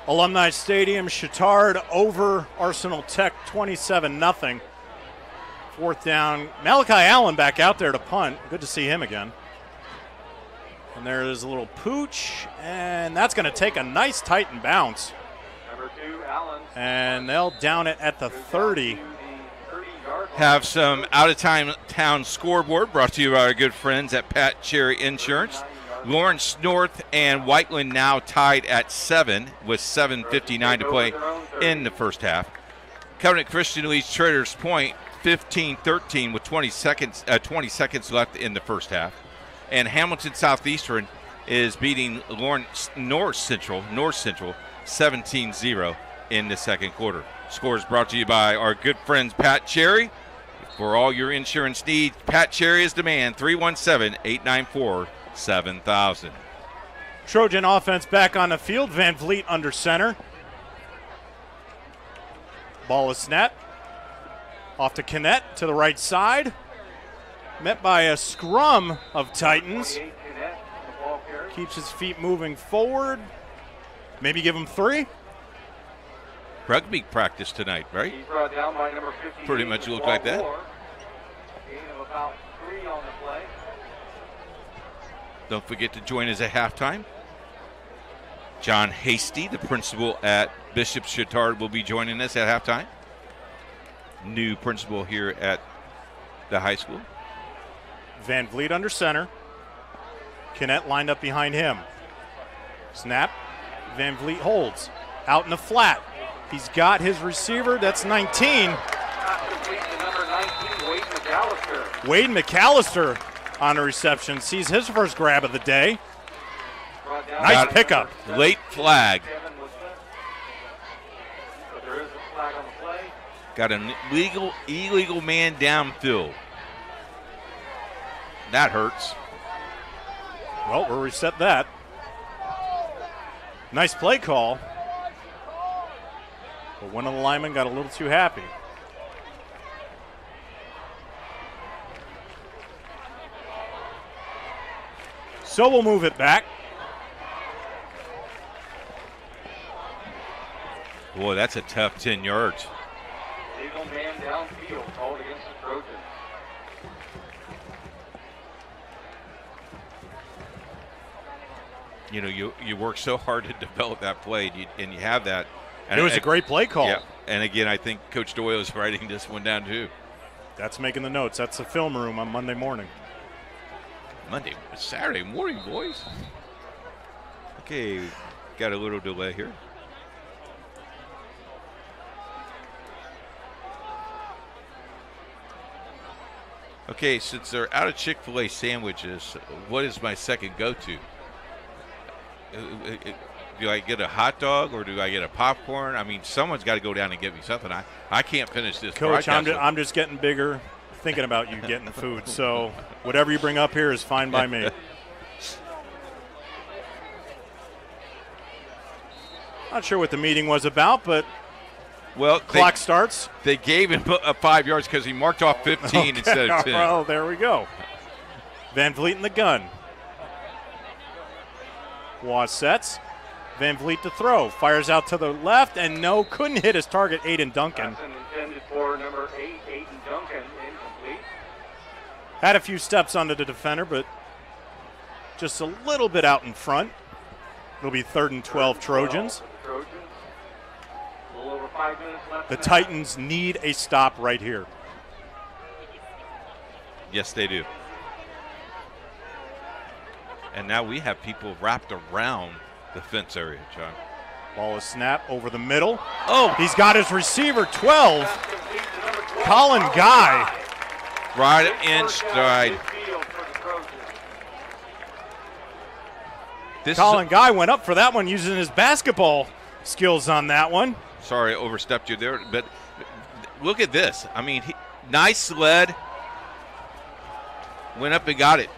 Alumni Stadium, Chatard over Arsenal Tech 27-0. Fourth down. Malachi Allen back out there to punt. Good to see him again. And there is a little pooch, and that's going to take a nice Titan bounce. Number 2, Allen. And they'll down it at the 30. Have some out-of-town scoreboard brought to you by our good friends at Pat Cherry Insurance. Lawrence North and Whiteland now tied at 7 with 7:59 to play in the first half. Covenant Christian leads Traders Point 15-13 with 20 seconds left in the first half. And Hamilton Southeastern is beating Lawrence North Central 17-0 in the second quarter. Scores brought to you by our good friends Pat Cherry. For all your insurance needs, Pat Cherry is the man. 317-894-7000. Trojan offense back on the field. Van Vliet under center. Ball is snapped. Off to Kinnett to the right side. Met by a scrum of Titans. Keeps his feet moving forward. Maybe give him 3. Rugby practice tonight, right? He's brought down by number 58. Pretty much looked like that. Gain of about 3 on the play. Don't forget to join us at halftime. John Hasty, the principal at Bishop Chatard, will be joining us at halftime. New principal here at the high school. Van Vliet under center. Kinnett lined up behind him. Snap. Van Vliet holds. Out in the flat. He's got his receiver. That's 19. Wade McAllister on a reception. Sees his first grab of the day. Nice pickup. Late flag. Got an illegal man downfield. That hurts. Well, we'll reset that. Nice play call. But one of the linemen got a little too happy. So we'll move it back. Boy, that's a tough 10 yards. Legal man downfield called against the Trojans. You know, you work so hard to develop that play, and you have that. And it was a great play call. Yeah, and again, I think Coach Doyle is writing this one down too. That's making the notes. That's the film room on Monday morning. Saturday morning, boys. Okay, got a little delay here. Okay, since they're out of Chick-fil-A sandwiches, what is my second go-to? Do I get a hot dog or do I get a popcorn? I mean, someone's got to go down and get me something. I can't finish this. Coach, I'm just getting bigger. thinking about you getting the food, so whatever you bring up here is fine by me. Not sure what the meeting was about, but clock starts. They gave him 5 yards because he marked off 15 instead of 10. Well, there we go. Van Vliet in the gun. Waugh sets. Van Vliet to throw. Fires out to the left, and couldn't hit his target, Aiden Duncan. Pass intended for number 8, Aiden Duncan, incomplete. Had a few steps onto the defender, but just a little bit out in front. It'll be 3rd and 12 Trojans. A little over 5 minutes left. The Titans need a stop right here. Yes, they do. And now we have people wrapped around the fence area, John. Ball is snapped over the middle. Oh! He's got his receiver, 12. Colin Guy. Right in stride. Colin Guy went up for that one using his basketball skills on that one. Sorry, I overstepped you there, but look at this. I mean, nice sled. Went up and got it.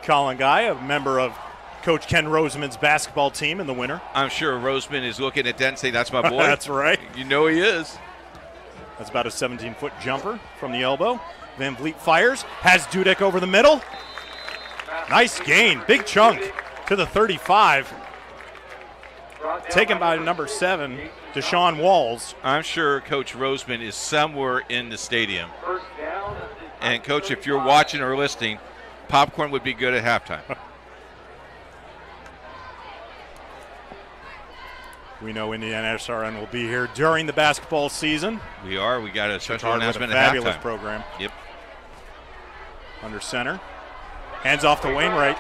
Colin Guy, a member of Coach Ken Roseman's basketball team in the winter. I'm sure Roseman is looking at that and saying, that's my boy. That's right. You know he is. That's about a 17-foot jumper from the elbow. Van Vliet fires, has Dudek over the middle. Nice gain, big chunk to the 35. Taken by number 7, Deshaun Walls. I'm sure Coach Roseman is somewhere in the stadium. And, Coach, if you're watching or listening, popcorn would be good at halftime. We know IndianaSRN will be here during the basketball season. We are. We got a special Chatard announcment with a at fabulous halftime. program. Yep. Under center. Hands off to Wainwright.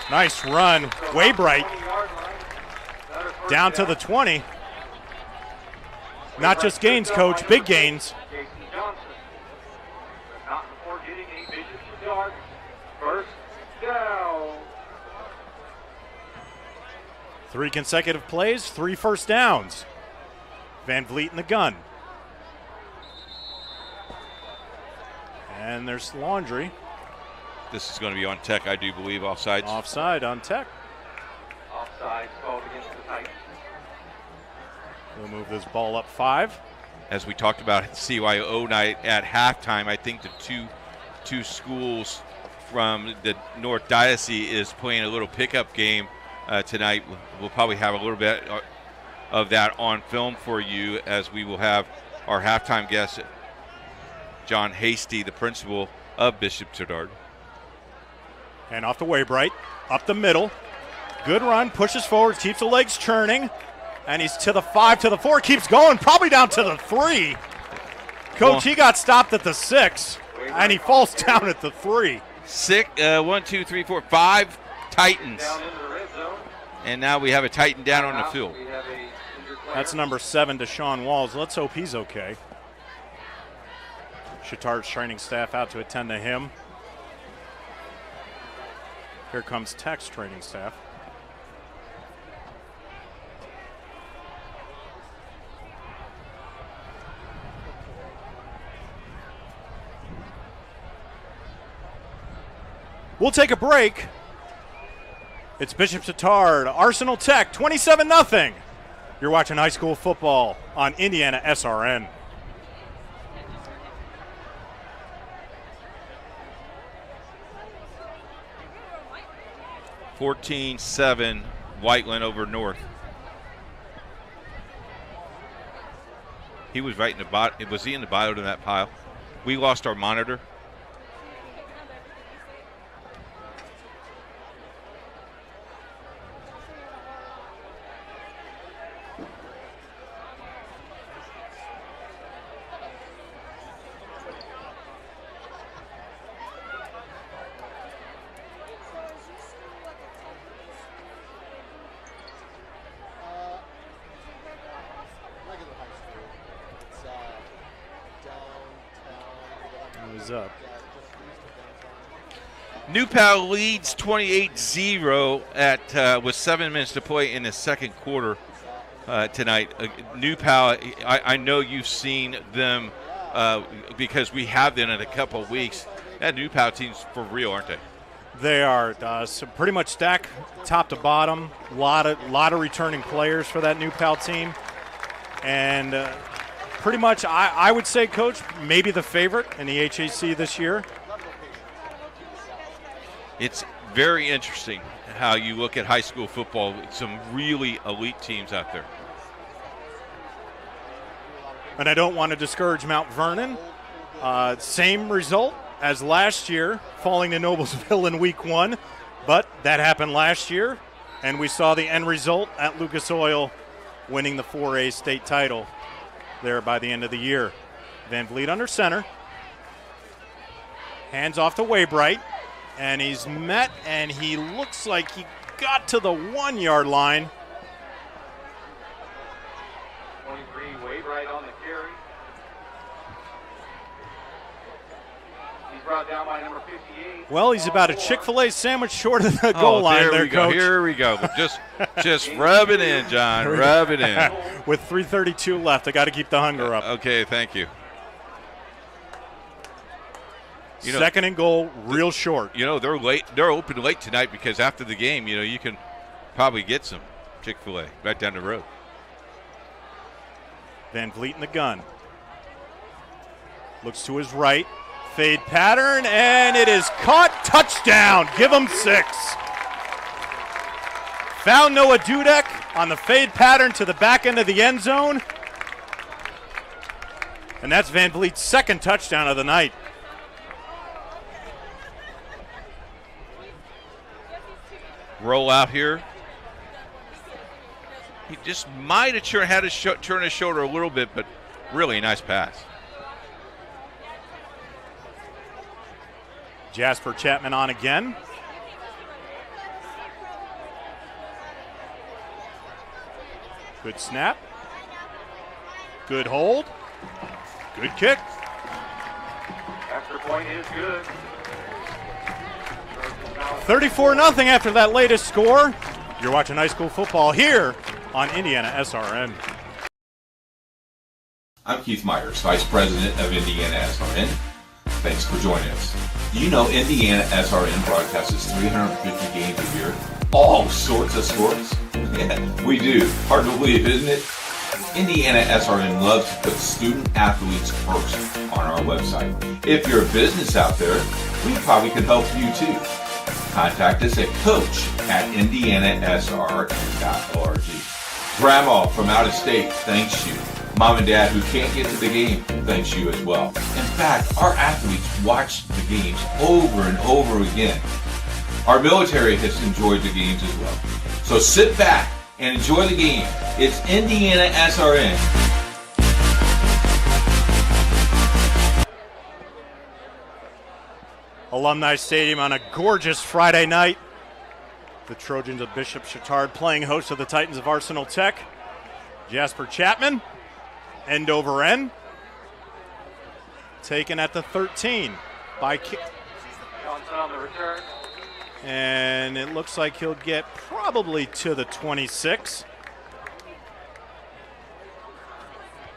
Nice run. Waybright down to the 20. Not just gains, Coach, big gains. First down. 3 consecutive plays, 3 first downs. Van Vliet in the gun. And there's Laundry. This is going to be on Tech, I do believe, offsides. Offside on Tech. Offside called against the Titans. We'll move this ball up 5. As we talked about CYO night at halftime, I think the two schools from the North Diocese is playing a little pickup game tonight. We'll probably have a little bit of that on film for you, as we will have our halftime guest, John Hasty, the principal of Bishop Chatard. And off to Waybright, up the middle. Good run, pushes forward, keeps the legs churning. And he's to the 5, to the 4, keeps going, probably down to the 3. Coach, he got stopped at the 6, and he falls down at the 3. 1, 2, 3, 4, 5 Titans. And now we have a Titan down on the field. That's number 7, Deshaun Walls. Let's hope he's okay. Chatard's training staff out to attend to him. Here comes Tech's training staff. We'll take a break. It's Bishop Chatard, Arsenal Tech, 27-0. You're watching high school football on IndianaSRN. (14-7) Whiteland over North. He was right in the bottom. Was he in the bottom of that pile? We lost our monitor. Up. New Pal leads 28-0 with 7 minutes to play in the second quarter. tonight. New Pal, I know you've seen them because we have them in a couple of weeks. That New Pal team's for real, aren't they? They are so pretty much stacked top to bottom. Lot of returning players for that New Pal team, and pretty much I would say, Coach, maybe the favorite in the HAC this year. It's very interesting how you look at high school football. Some really elite teams out there. And I don't want to discourage Mount Vernon. Same result as last year, falling to Noblesville in week 1. But that happened last year, and we saw the end result at Lucas Oil winning the 4A state title there by the end of the year. Van Vliet under center. Hands off to Waybright. And he's met, and he looks like he got to the 1-yard line. 23, Waybright on the carry. He's brought down by number 58. Well, he's about a Chick-fil-A sandwich short of the goal line there, Coach. Here we go. Just rub it in, John. Rub it in. With 3:32 left, I got to keep the hunger up. Okay, thank you. Second and goal, real short. They're late. They're open late tonight because after the game, you can probably get some Chick-fil-A right down the road. Van Vliet in the gun. Looks to his right. Fade pattern, and it is caught. Touchdown. Give him 6. Found Noah Dudek on the fade pattern to the back end of the end zone. And that's Van Vliet's second touchdown of the night. Roll out here. He just might have had to turn his shoulder a little bit, but really nice pass. Jasper Chapman on again. Good snap. Good hold. Good kick. Extra point is good. 34-0 after that latest score. You're watching high school football here on IndianaSRN. I'm Keith Myers, Vice President of IndianaSRN. Thanks for joining us. Do you know IndianaSRN broadcasts 350 games a year? All sorts of sports? Yeah, we do. Hard to believe, isn't it? IndianaSRN loves to put student athletes first on our website. If you're a business out there, we probably could help you too. Contact us at coach@indianasrn.org. Grandma from out of state thanks you. Mom and Dad who can't get to the game thanks you as well. In fact, our athletes watch the games over and over again. Our military has enjoyed the games as well. So sit back and enjoy the game. It's IndianaSRN. Alumni Stadium on a gorgeous Friday night. The Trojans of Bishop Chatard playing host of the Titans of Arsenal Tech. Jasper Chapman, end over end. Taken at the 13 by Johnson on the return. And it looks like he'll get probably to the 26.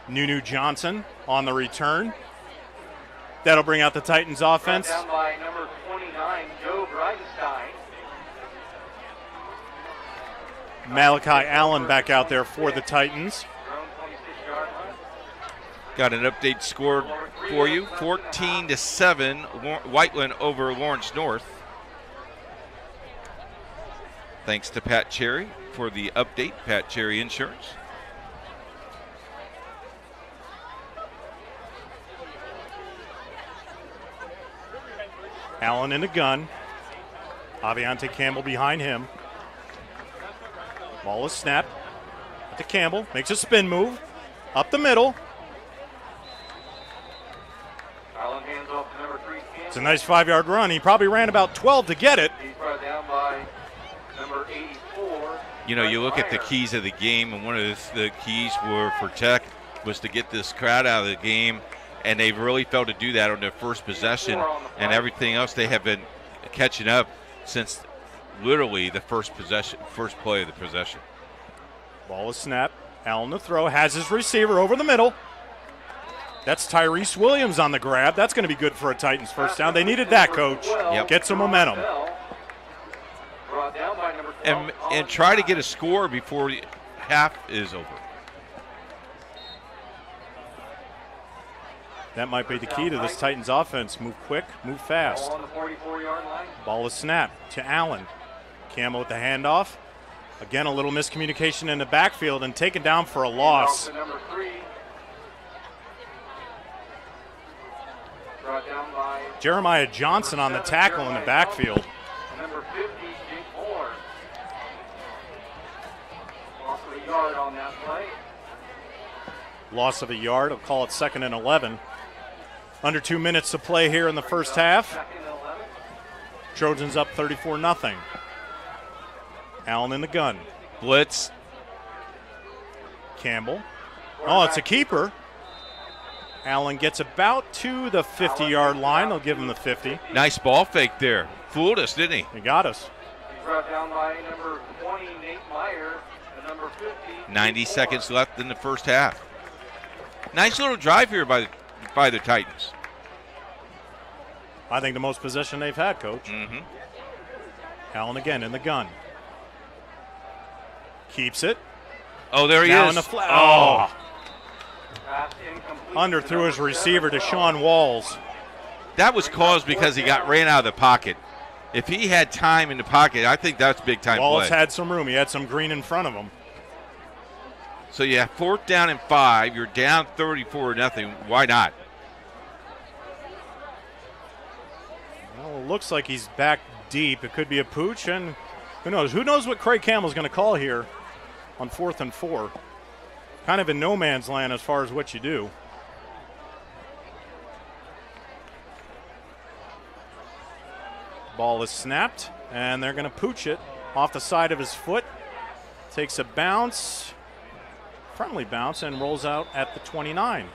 Nunu Johnson on the return. That'll bring out the Titans offense. Down by number 29, Joe Bridenstine. Malachi Allen back out there for the Titans. Got an update score for you. 14-7, Whiteland over Lawrence North. Thanks to Pat Cherry for the update, Pat Cherry Insurance. Allen in the gun. Aviante Campbell behind him. Ball is snapped to Campbell. Makes a spin move. Up the middle. Allen hands off to number 3. It's a nice 5-yard run. He probably ran about 12 to get it. He's brought down by number 84. You look at the keys of the game, and one of the keys for Tech was to get this crowd out of the game. And they've really failed to do that on their first possession, and everything else they have been catching up since literally the first play of the possession. Ball is snapped. Allen to throw, has his receiver over the middle. That's Tyrese Williams on the grab. That's going to be good for a Titans first down. They needed that, Coach. Yep. Get some momentum. And try to get a score before the half is over. That might be the key to this Titans offense. Move quick, move fast. Ball is snapped to Allen. Campbell with the handoff. Again, a little miscommunication in the backfield and taken down for a loss. Jeremiah Johnson on the tackle in the backfield. Number 50, Jake Moore. Loss of a yard on that play. Loss of a yard. I'll call it 2nd and 11. Under 2 minutes to play here in the first half. Trojans up 34-0. Allen in the gun. Blitz. Campbell. Oh, it's a keeper. Allen gets about to the 50-yard line. They'll give him the 50. Nice ball fake there. Fooled us, didn't he? He got us. He's brought down by number 20, Nate Meyer, and number 50. 90 seconds left in the first half. Nice little drive here by the Titans. I think the most possession they've had, Coach. Mm-hmm. Allen again in the gun. Keeps it. Oh, there he now is. In the Under threw his receiver to Sean Walls. That was caused because he ran out of the pocket. If he had time in the pocket, I think that's big time Walls play. had some room. He had some green in front of him. So yeah, 4th down and 5. You're down 34-0. Why not? Well, it looks like he's back deep. It could be a pooch, and who knows? Who knows what Craig Campbell's going to call here on 4th and 4. Kind of in no man's land as far as what you do. Ball is snapped, and they're going to pooch it off the side of his foot. Takes a bounce, friendly bounce, and rolls out at the 29.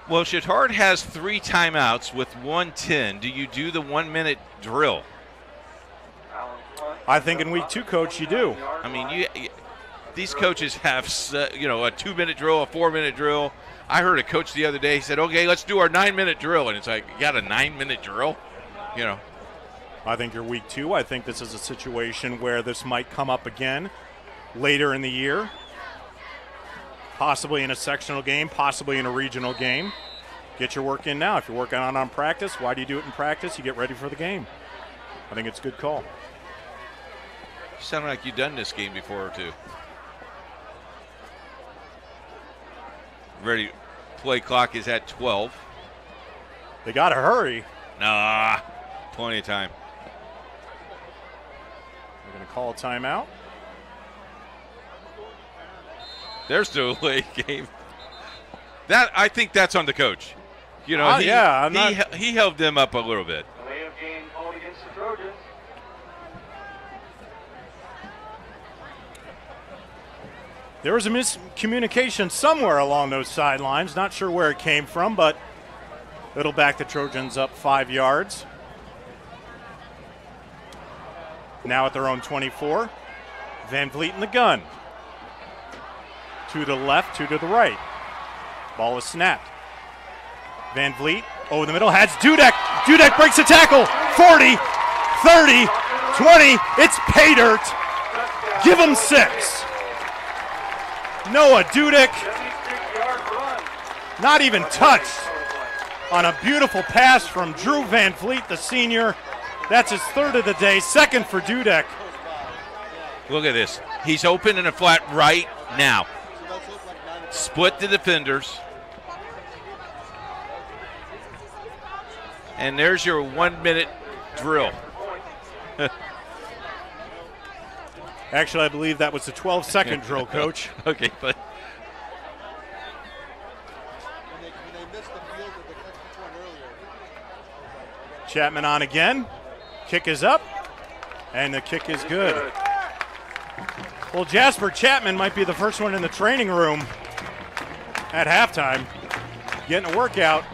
Well, Chatard has 3 timeouts with 1:10. Do you do the 1-minute drill? I think in week 2, Coach, you do. I mean, these coaches have, a 2-minute drill, a 4-minute drill. I heard a coach the other day, he said, okay, let's do our 9-minute drill. And it's like, you got a 9-minute drill? I think you're week 2. I think this is a situation where this might come up again later in the year. Possibly in a sectional game, possibly in a regional game. Get your work in now. If you're working on practice, why do you do it in practice? You get ready for the game. I think it's a good call. You sound like you've done this game before or two. Ready. Play clock is at 12. They got to hurry. Nah, plenty of time. They're going to call a timeout. There's the late game. I think that's on the coach. He held them up a little bit. Delay of game called against the Trojans. There was a miscommunication somewhere along those sidelines. Not sure where it came from, but it'll back the Trojans up 5 yards. Now at their own 24. Van Vliet in the gun. 2 to the left, 2 to the right. Ball is snapped. Van Vliet over the middle, has Dudek. Dudek breaks the tackle. 40, 30, 20. It's pay dirt. Give him 6. Noah Dudek not even touched on a beautiful pass from Drew Van Vliet, the senior. That's his 3rd of the day, 2nd for Dudek. Look at this. He's open in a flat right now. Split the defenders. And there's your 1-minute drill. Actually, I believe that was the 12-second drill, Coach. Okay, but Chapman on again. Kick is up, and the kick is good. Well, Jasper Chapman might be the first one in the training room at halftime, getting a workout.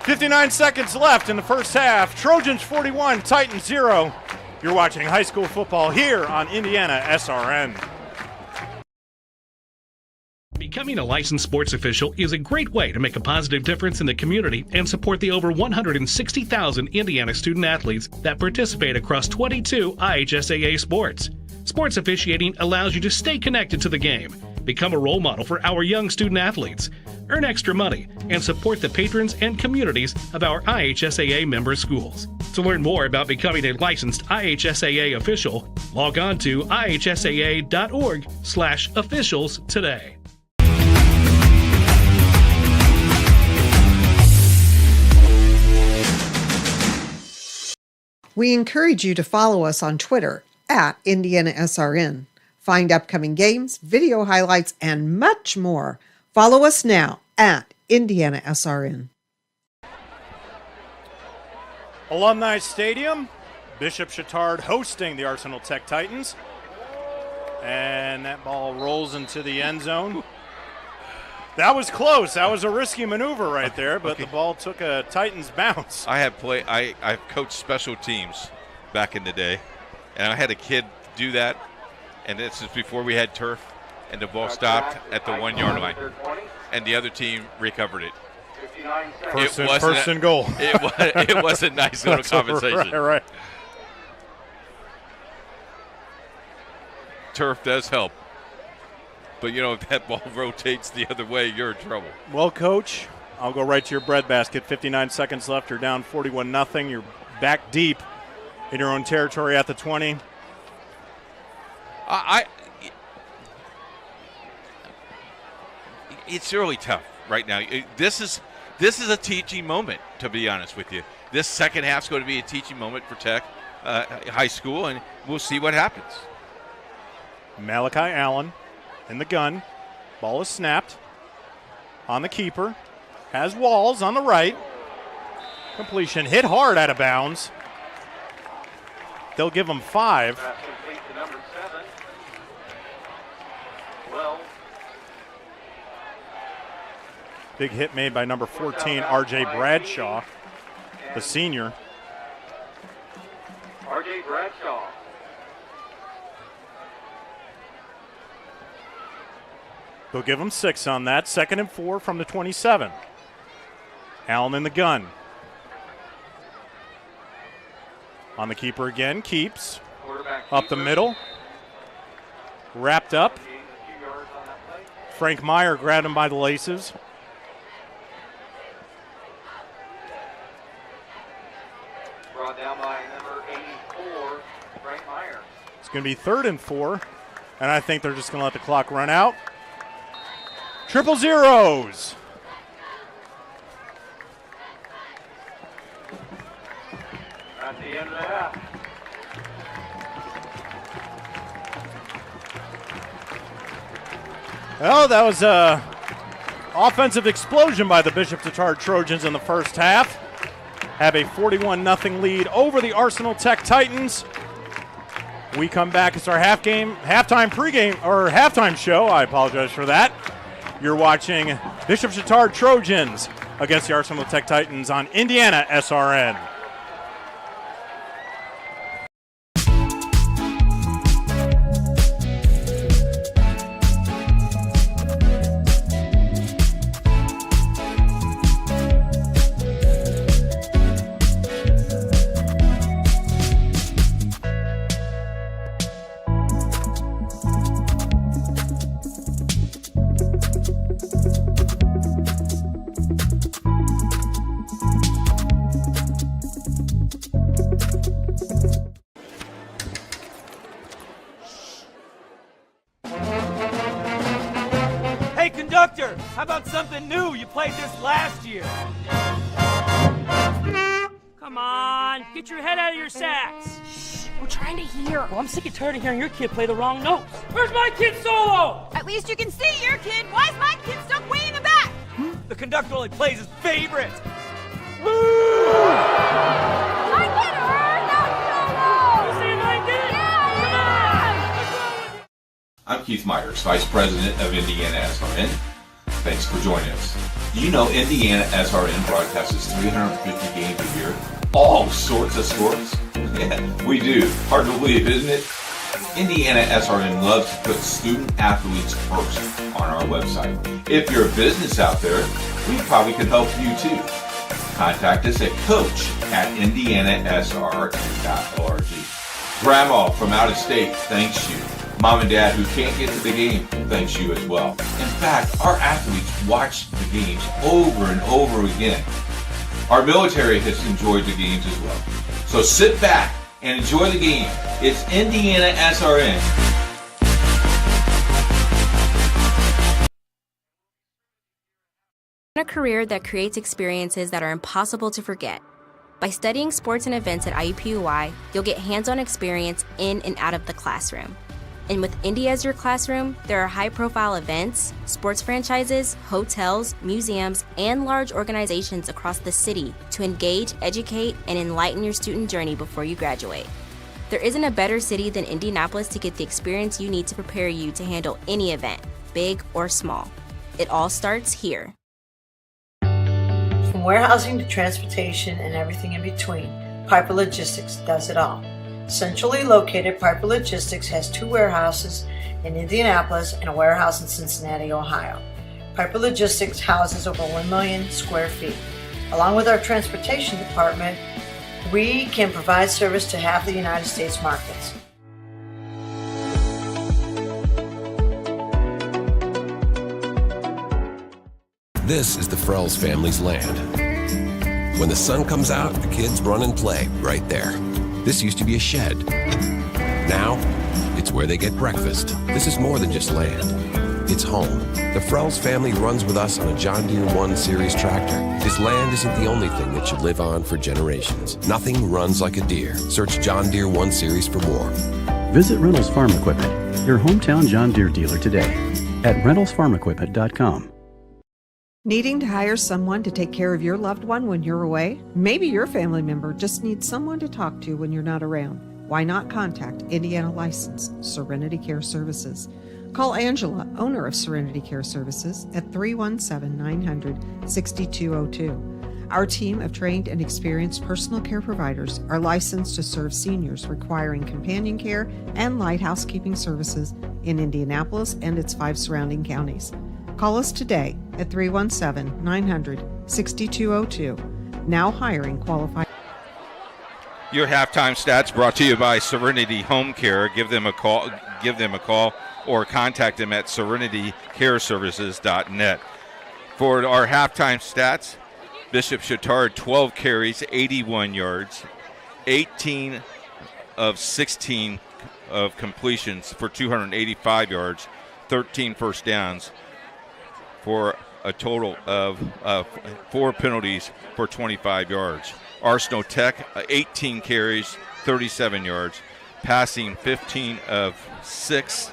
59 seconds left in the first half. Trojans 41, Titans 0. You're watching high school football here on IndianaSRN. Becoming a licensed sports official is a great way to make a positive difference in the community and support the over 160,000 Indiana student athletes that participate across 22 IHSAA sports. Sports officiating allows you to stay connected to the game, become a role model for our young student athletes, earn extra money, and support the patrons and communities of our IHSAA member schools. To learn more about becoming a licensed IHSAA official, log on to ihsaa.org/officials today. We encourage you to follow us on Twitter at IndianaSRN. Find upcoming games, video highlights, and much more. Follow us now at IndianaSRN. Alumni Stadium, Bishop Chatard hosting the Arsenal Tech Titans. And that ball rolls into the end zone. That was close. That was a risky maneuver right there, but the ball took a Titans bounce. I coached special teams back in the day, and I had a kid do that, and this is before we had turf, and the ball stopped at the 1 yard line, and the other team recovered it. First and goal. It was a nice little compensation. Right. Turf does help. But, if that ball rotates the other way, you're in trouble. Well, Coach, I'll go right to your breadbasket. 59 seconds left. You're down 41-0. You're back deep in your own territory at the 20. It's really tough right now. This is a teaching moment, to be honest with you. This second half's going to be a teaching moment for Tech High School, and we'll see what happens. Malachi Allen in the gun. Ball is snapped. On the keeper. Has Walls on the right. Completion hit hard out of bounds. They'll give him 5. Big hit made by number 14, R.J. Bradshaw, the senior. R.J. Bradshaw. They'll give him 6 on that. 2nd and 4 from the 27. Allen in the gun. On the keeper again, keeps. Up the middle. Wrapped up. Frank Meyer grabbed him by the laces. Brought down by number 84, Frank Meyer. It's going to be 3rd and 4, and I think they're just going to let the clock run out. 0-0s. At the end of the half. Well, that was an offensive explosion by the Bishop Chatard Trojans in the first half. Have a 41-0 lead over the Arsenal Tech Titans. We come back. It's our halftime show. I apologize for that. You're watching Bishop Chatard Trojans against the Arsenal Tech Titans on IndianaSRN. Conductor, how about something new? You played this last year. Come on, get your head out of your sacks. Shh, we're trying to hear. Well, I'm sick and tired of hearing your kid play the wrong notes. Where's my kid solo? At least you can see your kid. Why is my kid stuck way in the back? The conductor only plays his favorite. My kid heard that solo. You see my kid? Yeah. I'm Keith Myers, Vice President of IndianaSRN. Thanks for joining us. Do you know IndianaSRN broadcasts 350 games a year? All sorts of sports? Yeah, we do. Hard to believe, isn't it? IndianaSRN loves to put student athletes first on our website. If you're a business out there, we probably could help you too. Contact us at coach@IndianaSRN.org. Grandma from out of state thanks you. Mom and Dad who can't get to the game thanks you as well. In fact, our athletes watch the games over and over again. Our military has enjoyed the games as well. So sit back and enjoy the game. It's IndianaSRN. A career that creates experiences that are impossible to forget. By studying sports and events at IUPUI, you'll get hands-on experience in and out of the classroom. And with Indy as your classroom, there are high-profile events, sports franchises, hotels, museums, and large organizations across the city to engage, educate, and enlighten your student journey before you graduate. There isn't a better city than Indianapolis to get the experience you need to prepare you to handle any event, big or small. It all starts here. From warehousing to transportation and everything in between, Piper Logistics does it all. Centrally located, Piper Logistics has 2 warehouses in Indianapolis and a warehouse in Cincinnati, Ohio. Piper Logistics houses over 1 million square feet. Along with our transportation department, we can provide service to half the United States markets. This is the Frells family's land. When the sun comes out, the kids run and play right there. This used to be a shed. Now, it's where they get breakfast. This is more than just land. It's home. The Frells family runs with us on a John Deere 1 Series tractor. This land isn't the only thing that should live on for generations. Nothing runs like a Deere. Search John Deere 1 Series for more. Visit Reynolds Farm Equipment, your hometown John Deere dealer today at reynoldsfarmequipment.com. Needing to hire someone to take care of your loved one when you're away? Maybe your family member just needs someone to talk to when you're not around. Why not contact Indiana licensed Serenity Care Services? Call Angela, owner of Serenity Care Services, at 317-900-6202. Our team of trained and experienced personal care providers are licensed to serve seniors requiring companion care and light housekeeping services in Indianapolis and its 5 surrounding counties. Call us today at 317-900-6202. Now hiring qualified. Your halftime stats brought to you by Serenity Home Care. Give them a call or contact them at serenitycareservices.net. For our halftime stats, Bishop Chatard 12 carries, 81 yards, 18 of 16 of completions for 285 yards, 13 first downs, for a total of 4 penalties for 25 yards. Arsenal Tech, 18 carries, 37 yards, passing 15 of 6,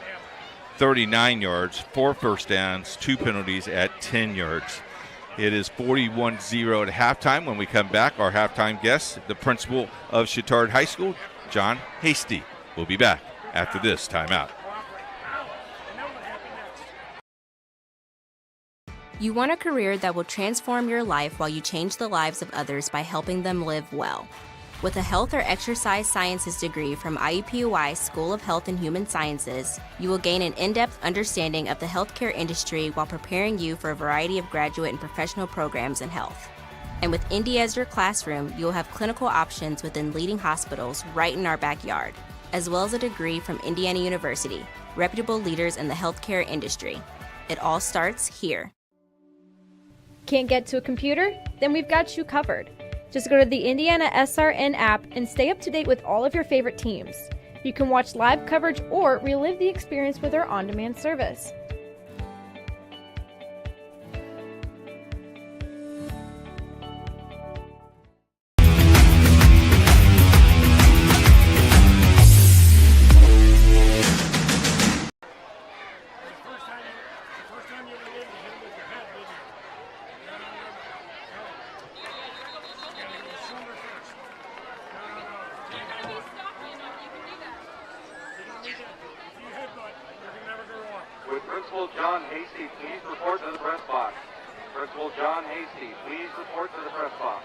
39 yards, 4 first downs, 2 penalties at 10 yards. It is 41-0 at halftime. When we come back, our halftime guest, the principal of Chatard High School, John Hasty, will be back after this timeout. You want a career that will transform your life while you change the lives of others by helping them live well. With a health or exercise sciences degree from IUPUI School of Health and Human Sciences, you will gain an in-depth understanding of the healthcare industry while preparing you for a variety of graduate and professional programs in health. And with Indy as your classroom, you will have clinical options within leading hospitals right in our backyard, as well as a degree from Indiana University, reputable leaders in the healthcare industry. It all starts here. Can't get to a computer? Then we've got you covered. Just go to the IndianaSRN app and stay up to date with all of your favorite teams. You can watch live coverage or relive the experience with our on-demand service. Would Principal John Hasty please report to the press box? Principal John Hasty, please report to the press box.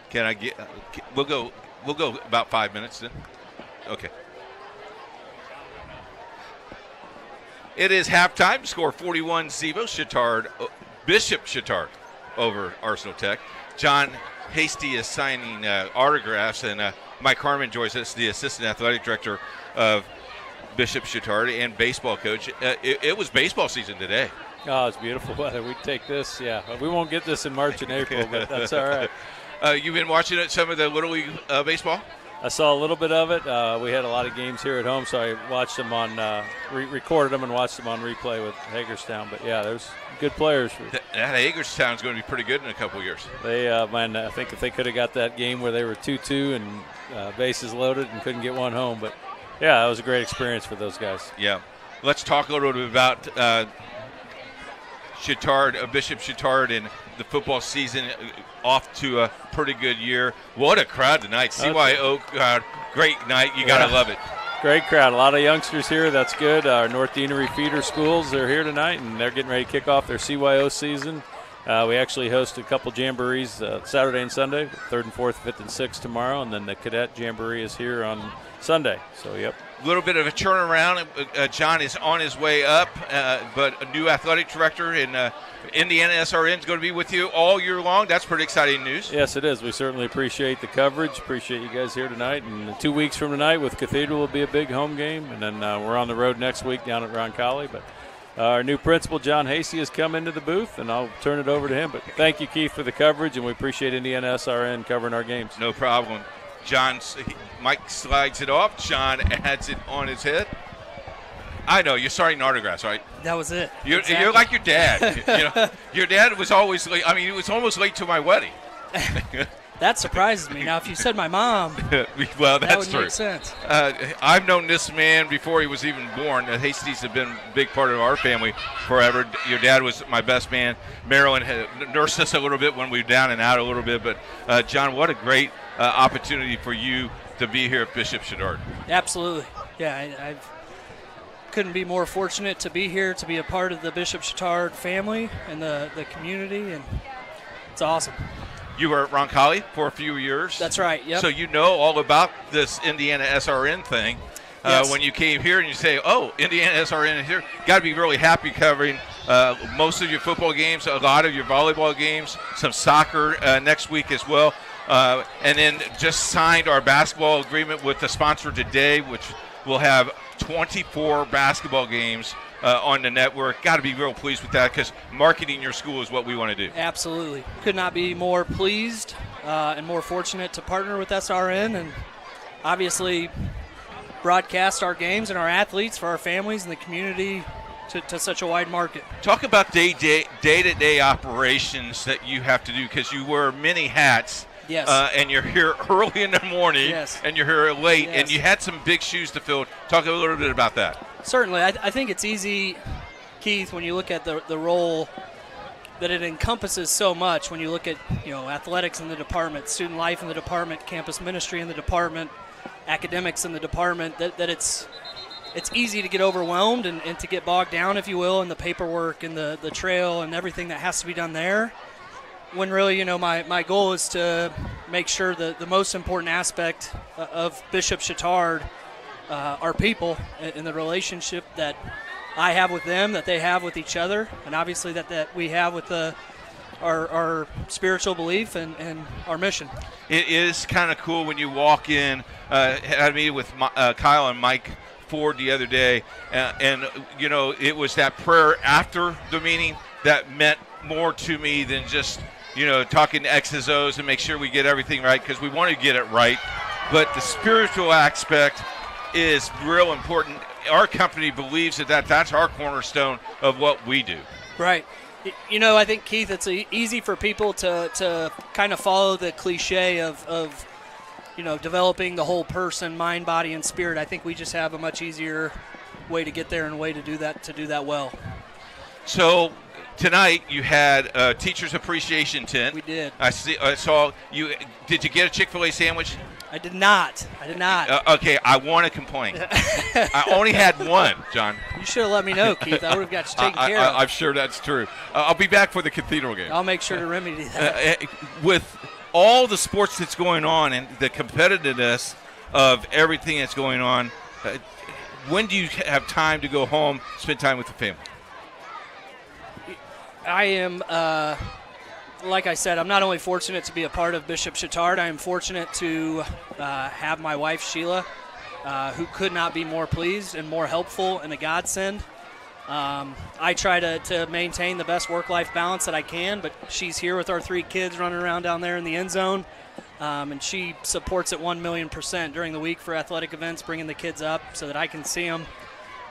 Can I get? We'll go about 5 minutes then. Okay. It is halftime. Score 41-0. Bishop Chatard over Arsenal Tech. John Hasty is signing autographs, and Mike Harmon joins us, the assistant athletic director of Bishop Chatard and baseball coach. It was baseball season today. Oh, it's beautiful weather. We take this. Yeah, we won't get this in March and April, but that's all right. You've been watching some of the Little League baseball? I saw a little bit of it. We had a lot of games here at home, so I watched them on, recorded them and watched them on replay with Hagerstown. But, yeah, there's good players. That Hagerstown is going to be pretty good in a couple of years. They, man, I think if they could have got that game where they were 2-2 and bases loaded and couldn't get one home. But, yeah, that was a great experience for those guys. Yeah. Let's talk a little bit about Chatard, Bishop Chatard, and the football season off to a pretty good year. What a crowd tonight. CYO crowd, great night. You got to love it. Great crowd. A lot of youngsters here. That's good. Our North Deanery feeder schools are here tonight, and they're getting ready to kick off their CYO season. We actually host a couple jamborees Saturday and Sunday, 3rd and 4th, 5th and 6th tomorrow, and then the cadet jamboree is here on Sunday. So, yep. A little bit of a turnaround. John is on his way up, but a new athletic director in IndianaSRN is going to be with you all year long. That's pretty exciting news. Yes, it is. We certainly appreciate the coverage. Appreciate you guys here tonight. And 2 weeks from tonight with Cathedral will be a big home game. And then we're on the road next week down at Roncalli. But our new principal, John Hasty, has come into the booth, and I'll turn it over to him. But thank you, Keith, for the coverage, and we appreciate IndianaSRN covering our games. No problem. Mike slides it off. John adds it on his head. I know, you're signing autographs, right? That was it. You're like your dad. Your dad was always late. I mean, he was almost late to my wedding. That surprises me. Now, if you said my mom, well, that that's would true. make sense. I've known this man before he was even born. Hasties have been a big part of our family forever. Your dad was my best man. Marilyn had nursed us a little bit when we were down and out a little bit. But, John, what a great opportunity for you to be here at Bishop Chatard. Absolutely. Yeah, I couldn't be more fortunate to be here, to be a part of the Bishop Chatard family and the community, and it's awesome. You were at Roncalli for a few years. That's right, yep. So you know all about this IndianaSRN thing. Yes. When you came here and you say, oh, IndianaSRN is here, got to be really happy covering most of your football games, a lot of your volleyball games, some soccer next week as well. And then just signed our basketball agreement with the sponsor today, which will have 24 basketball games on the network. Got to be real pleased with that because marketing your school is what we want to do. Absolutely. Could not be more pleased and more fortunate to partner with SRN and obviously broadcast our games and our athletes for our families and the community to such a wide market. Talk about day-to-day operations that you have to do because you wear many hats. Yes. And you're here early in the morning. Yes. And you're here late, Yes. and you had some big shoes to fill. Talk a little bit about that. Certainly. I think it's easy, Keith, when you look at the role that it encompasses so much, when you look at athletics in the department, student life in the department, campus ministry in the department, academics in the department, that it's easy to get overwhelmed and to get bogged down, if you will, in the paperwork and the trail and everything that has to be done there. When really, my goal is to make sure that the most important aspect of Bishop Chatard are people and the relationship that I have with them, that they have with each other, and obviously that we have with our spiritual belief and our mission. It is kind of cool when you walk in. I had a meeting with Kyle and Mike Ford the other day, and it was that prayer after the meeting that meant more to me than just talking to X's, O's and make sure we get everything right because we want to get it right. But the spiritual aspect is real important. Our company believes that's our cornerstone of what we do. Right. I think, Keith, it's easy for people to kind of follow the cliche of developing the whole person, mind, body, and spirit. I think we just have a much easier way to get there and a way to do that well. So tonight you had a teacher's appreciation tent. We did. I saw you. Did you get a Chick-fil-A sandwich? I did not. Okay, I want to complain. I only had one, John. You should have let me know, Keith. I would have got you taken care of. I'm sure that's true. I'll be back for the Cathedral game. I'll make sure to remedy that. With all the sports that's going on and the competitiveness of everything that's going on, when do you have time to go home, spend time with the family? I am, like I said, I'm not only fortunate to be a part of Bishop Chatard, I am fortunate to have my wife, Sheila, who could not be more pleased and more helpful and a godsend. I try to maintain the best work-life balance that I can, but she's here with our 3 kids running around down there in the end zone, and she supports it 1,000,000% during the week for athletic events, bringing the kids up so that I can see them.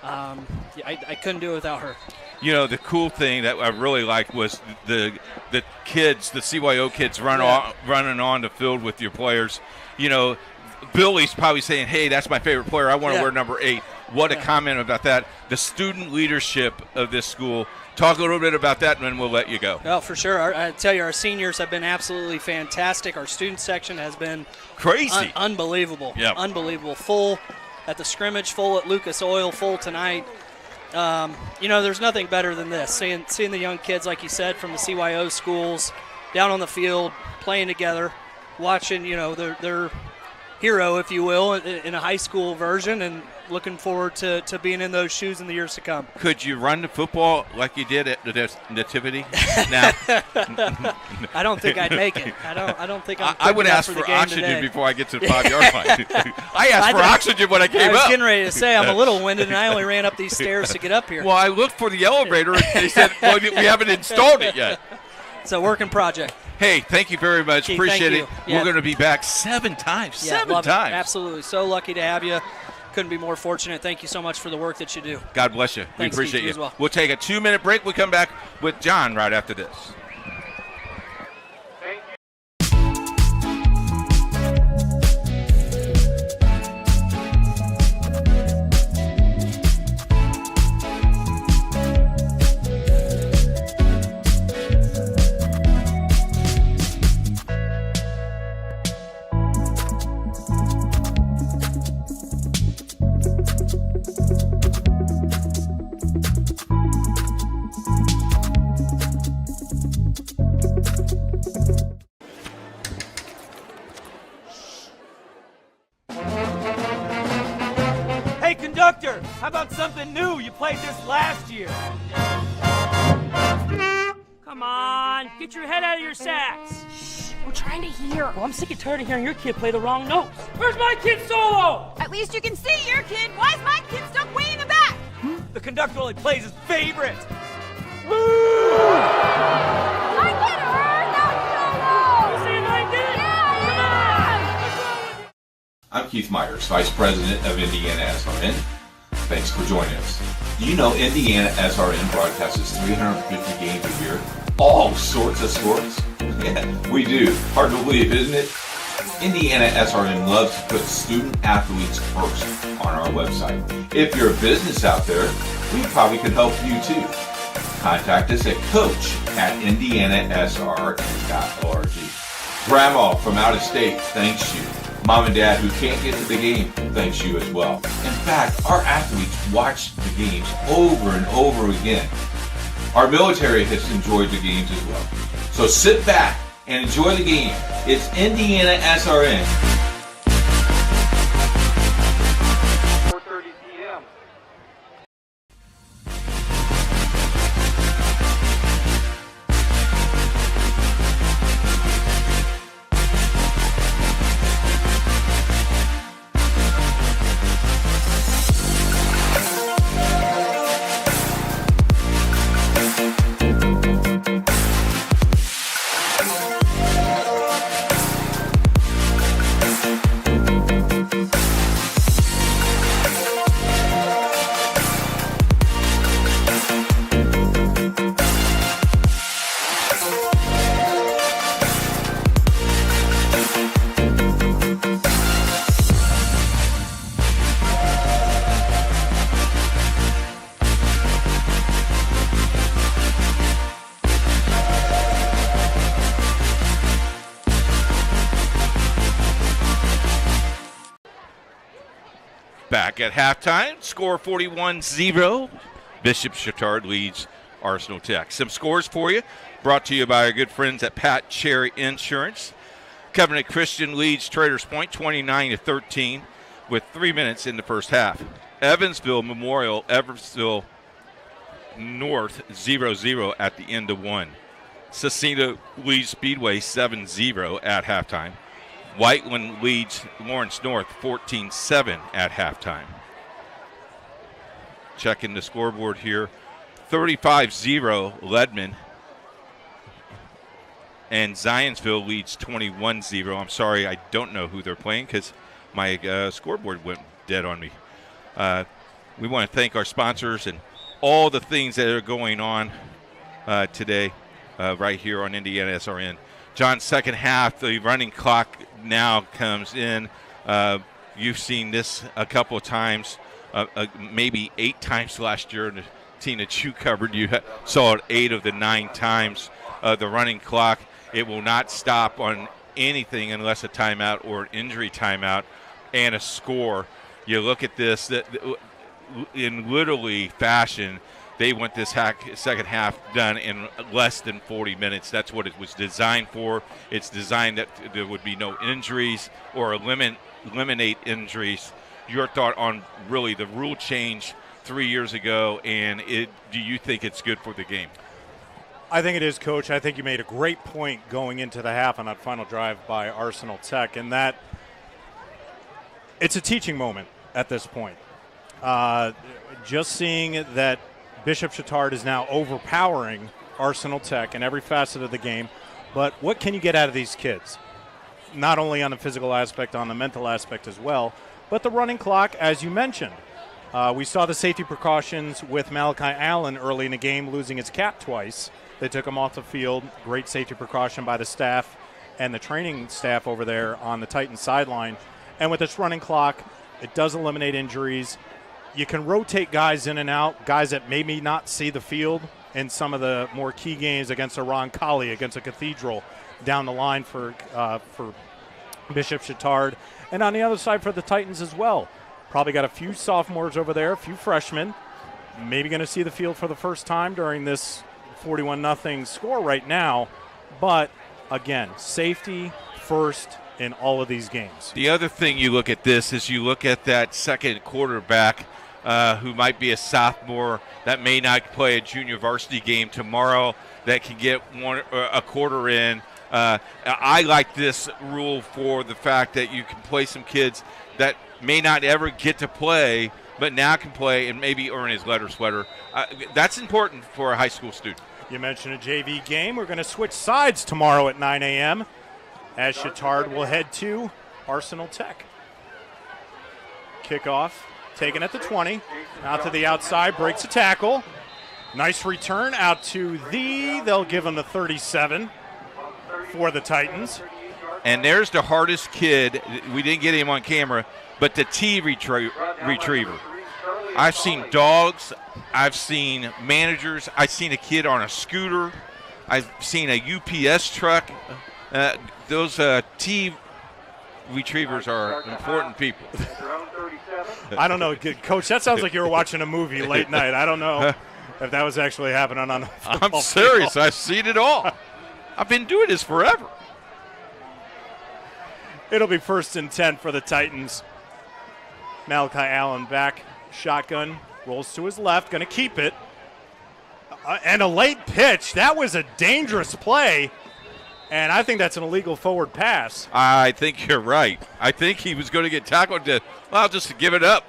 I couldn't do it without her. You know, the cool thing that I really liked was the kids, the CYO kids running on the field with your players. You know, Billy's probably saying, hey, that's my favorite player. I want to wear number 8. What a comment about that. The student leadership of this school. Talk a little bit about that, and then we'll let you go. Well, for sure. I tell you, our seniors have been absolutely fantastic. Our student section has been crazy. Unbelievable. Yep. Unbelievable. Full at the scrimmage, full at Lucas Oil, full tonight. You know, there's nothing better than this. Seeing the young kids, like you said, from the CYO schools down on the field, playing together, watching, you know, their hero, if you will, in a high school version, and looking forward to being in those shoes in the years to come. Could you run the football like you did at the Nativity? Now, I don't think I'd make it. I don't think I'm. I would ask for oxygen today. Before I get to the 5-yard line. I asked for oxygen when I came up. I was getting ready to say I'm a little winded, and I only ran up these stairs to get up here. Well, I looked for the elevator, and they said, well, we haven't installed it yet. It's a working project. Hey, thank you very much. Keith, appreciate it. Yeah. We're going to be back 7 times. Yeah, 7 times. Absolutely. So lucky to have you. Couldn't be more fortunate. Thank you so much for the work that you do. God bless you. Thanks, we appreciate Keith, you. as well. We'll take a 2-minute break. We'll come back with John right after this. Hey, conductor, how about something new? You played this last year. Come on, get your head out of your sacks. We're trying to hear. Well, I'm sick and tired of hearing your kid play the wrong notes. Where's my kid solo? At least you can see your kid. Why is my kid stuck way in the back? The conductor only plays his favorite. I get her, not solo. You saying I did it? Yeah. I'm Keith Myers, Vice President of IndianaSRN. Thanks for joining us. Do you know IndianaSRN broadcasts 350 games a year? All sorts of sports? Yeah, we do. Hard to believe, isn't it? IndianaSRN loves to put student athletes first on our website. If you're a business out there, we probably could help you too. Contact us at coach@indianasrn.org. Grandma from out of state thanks you. Mom and Dad who can't get to the game thanks you as well. In fact, our athletes watch the games over and over again. Our military has enjoyed the games as well. So sit back and enjoy the game. It's IndianaSRN. 4:30 p.m. Back at halftime, score 41-0. Bishop Chatard leads Arsenal Tech. Some scores for you, brought to you by our good friends at Pat Cherry Insurance. Covenant Christian leads Traders Point 29-13 with 3 minutes in the first half. Evansville Memorial, Eversville North 0-0 at the end of one. Cecina leads Speedway 7-0 at halftime. Whiteland leads Lawrence North 14-7 at halftime. Checking the scoreboard here. 35-0 Leadman. And Zionsville leads 21-0. I'm sorry, I don't know who they're playing because my scoreboard went dead on me. We want to thank our sponsors and all the things that are going on today right here on IndianaSRN. John, second half, the running clock now comes in. You've seen this a couple of times, maybe 8 times last year in the team that you covered. You saw it 8 of the 9 times. The running clock, it will not stop on anything unless a timeout or an injury timeout and a score. You look at this, in literally fashion, they want this second half done in less than 40 minutes. That's what it was designed for. It's designed that there would be no injuries or eliminate injuries. Your thought on really the rule change 3 years ago, and do you think it's good for the game? I think it is, Coach. I think you made a great point going into the half on that final drive by Arsenal Tech, and that it's a teaching moment at this point. Just seeing that Bishop Chatard is now overpowering Arsenal Tech in every facet of the game, but what can you get out of these kids? Not only on the physical aspect, on the mental aspect as well, but the running clock, as you mentioned. We saw the safety precautions with Malachi Allen early in the game, losing his cap twice. They took him off the field. Great safety precaution by the staff and the training staff over there on the Titans sideline. And with this running clock, it does eliminate injuries. You can rotate guys in and out, guys that maybe not see the field in some of the more key games against a Roncalli, against a Cathedral down the line for Bishop Chatard. And on the other side for the Titans as well. Probably got a few sophomores over there, a few freshmen. Maybe going to see the field for the first time during this 41-0 score right now. But, again, safety first in all of these games. The other thing you look at this is you look at that second quarterback who might be a sophomore that may not play a junior varsity game tomorrow that can get a quarter in. I like this rule for the fact that you can play some kids that may not ever get to play but now can play and maybe earn his letter sweater. That's important for a high school student. You mentioned a JV game. We're going to switch sides tomorrow at 9 a.m. as Chatard will head to Arsenal Tech. Kickoff taken at the 20. Out to the outside, breaks a tackle. Nice return out to they'll give him the 37 for the Titans. And there's the hardest kid. We didn't get him on camera, but the T retriever. I've seen dogs. I've seen managers. I've seen a kid on a scooter. I've seen a UPS truck. Those T retrievers are important people. I don't know, Coach. That sounds like you were watching a movie late night. I don't know if that was actually happening on a football I'm serious. field. I've seen it all. I've been doing this forever. It'll be 1st and 10 for the Titans. Malachi Allen back, shotgun, rolls to his left, going to keep it. And a late pitch. That was a dangerous play, and I think that's an illegal forward pass. I think you're right. I think he was going to get tackled just to give it up.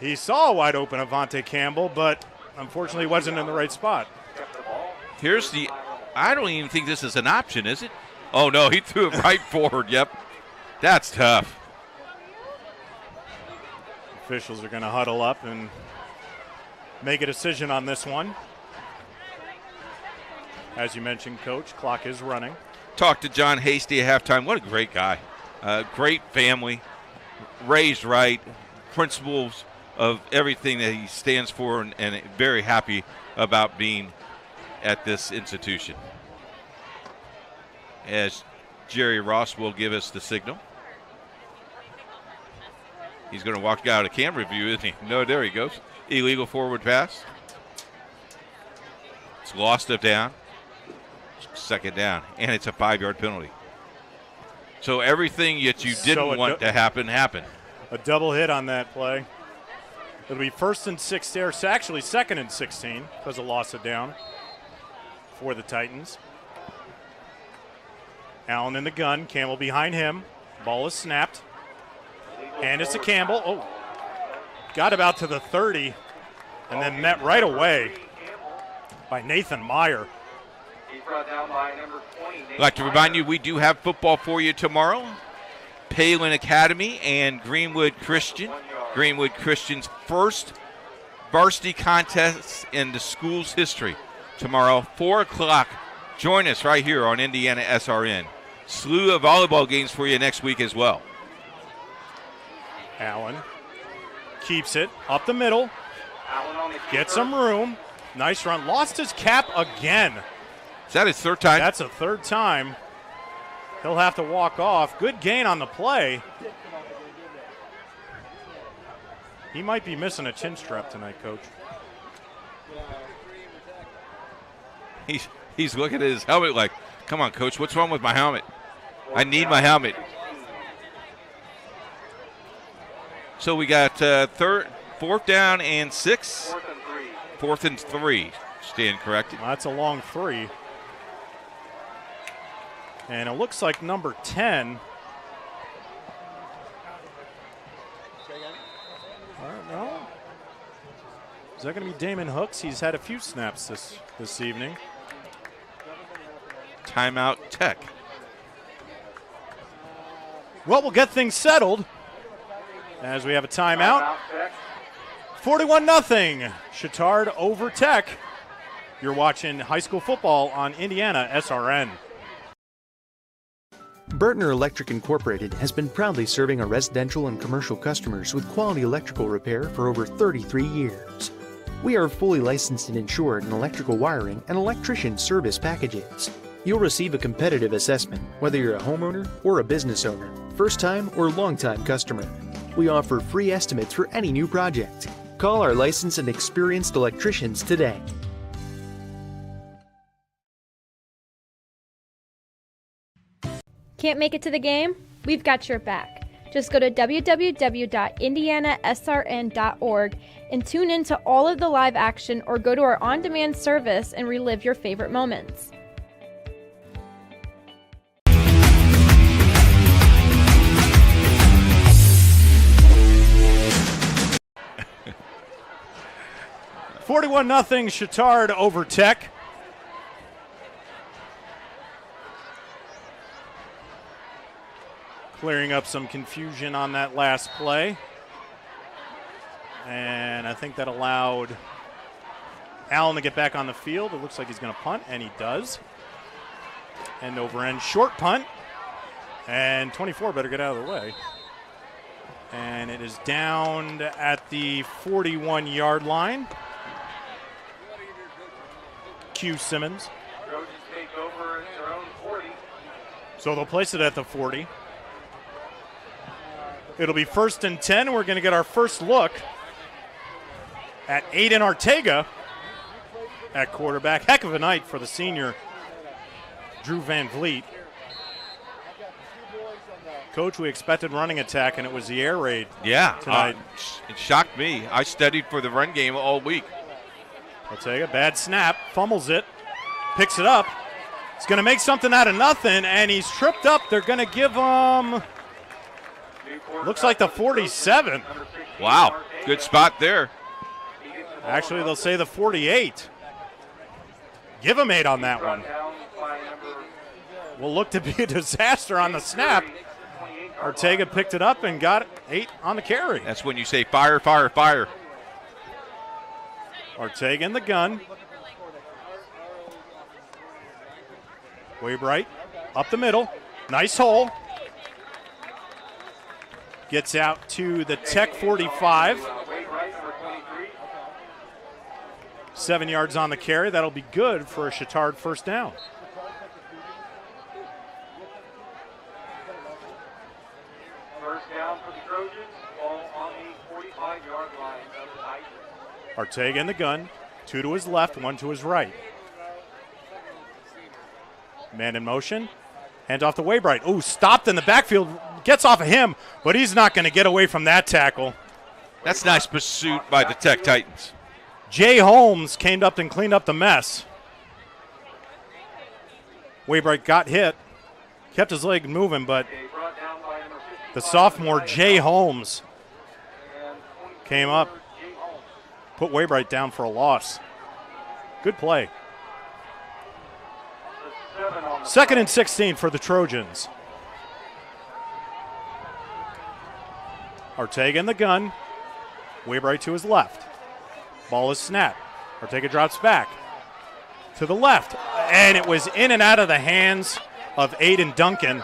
He saw a wide open Avante Campbell, but unfortunately wasn't in the right spot. I don't even think this is an option, is it? Oh, no, he threw it right forward. Yep. That's tough. Officials are going to huddle up and make a decision on this one. As you mentioned, Coach, clock is running. Talked to John Hasty at halftime. What a great guy. Great family. Raised right. Principles of everything that he stands for, and very happy about being at this institution. As Jerry Ross will give us the signal. He's going to walk out of camera view, isn't he? No, there he goes. Illegal forward pass. It's lost it down. Second down, and it's a 5-yard penalty. So everything that you didn't want to happen, happened. A double hit on that play. It'll be 1st and 6 there. It's actually 2nd and 16 because of loss of down for the Titans. Allen in the gun. Campbell behind him. Ball is snapped. And it's to Campbell. Oh, got about to the 30 and then met right away by Nathan Meyer. He's brought down by number 20. I'd like to remind you we do have football for you tomorrow. Palin Academy and Greenwood Christian. Greenwood Christian's first varsity contest in the school's history. Tomorrow, 4 o'clock. Join us right here on IndianaSRN. Slew of volleyball games for you next week as well. Allen keeps it up the middle. Gets some room. Nice run. Lost his cap again. Is that his 3rd time? That's a 3rd time. He'll have to walk off. Good gain on the play. He might be missing a chin strap tonight, Coach. He's looking at his helmet like, come on, Coach, what's wrong with my helmet? I need my helmet. So we got 4th down and 6. 4th and 3. Stand corrected. That's a long 3. And it looks like number 10. No. Is that going to be Damon Hooks? He's had a few snaps this evening. Timeout Tech. Well, we'll get things settled as we have a timeout. 41-0. Chatard over Tech. You're watching high school football on IndianaSRN. Bertner Electric Incorporated has been proudly serving our residential and commercial customers with quality electrical repair for over 33 years. We are fully licensed and insured in electrical wiring and electrician service packages. You'll receive a competitive assessment whether you're a homeowner or a business owner, first-time or long-time customer. We offer free estimates for any new project. Call our licensed and experienced electricians today. Can't make it to the game? We've got your back. Just go to www.IndianaSRN.org and tune in to all of the live action or go to our on-demand service and relive your favorite moments. $41-0 Chatard over Tech. Clearing up some confusion on that last play. And I think that allowed Allen to get back on the field. It looks like he's going to punt, and he does. End over end, short punt. And 24 better get out of the way. And it is down at the 41-yard line. Q Simmons. Trojans take over at their own 40. So they'll place it at the 40. It'll be 1st and 10. We're going to get our first look at Aiden Ortega at quarterback. Heck of a night for the senior, Drew Van Vliet. Coach, we expected running attack, and it was the air raid tonight. It shocked me. I studied for the run game all week. Ortega, bad snap, fumbles it, picks it up. He's going to make something out of nothing, and he's tripped up. They're going to give him, looks like the 47. Wow, good spot there. Actually, they'll say the 48. Give him 8 on that one. Will look to be a disaster on the snap. Ortega picked it up and got 8 on the carry. That's when you say fire, fire, fire. Ortega in the gun. Waybright up the middle. Nice hole. Gets out to the Tech 45. 7 yards on the carry. That'll be good for a Chatard first down. First down for the Trojans, ball on the 45-yard line of the Titans. Ortega in the gun. 2 to his left, 1 to his right. Man in motion. Hand off to Waybright. Ooh, stopped in the backfield. Gets off of him, but he's not going to get away from that tackle. That's nice pursuit by the Tech Titans. Jay Holmes came up and cleaned up the mess. Waybright got hit. Kept his leg moving, but the sophomore Jay Holmes came up, put Waybright down for a loss. Good play. 2nd and 16 for the Trojans. Ortega in the gun. Waybright to his left. Ball is snapped. Ortega drops back to the left. And it was in and out of the hands of Aiden Duncan.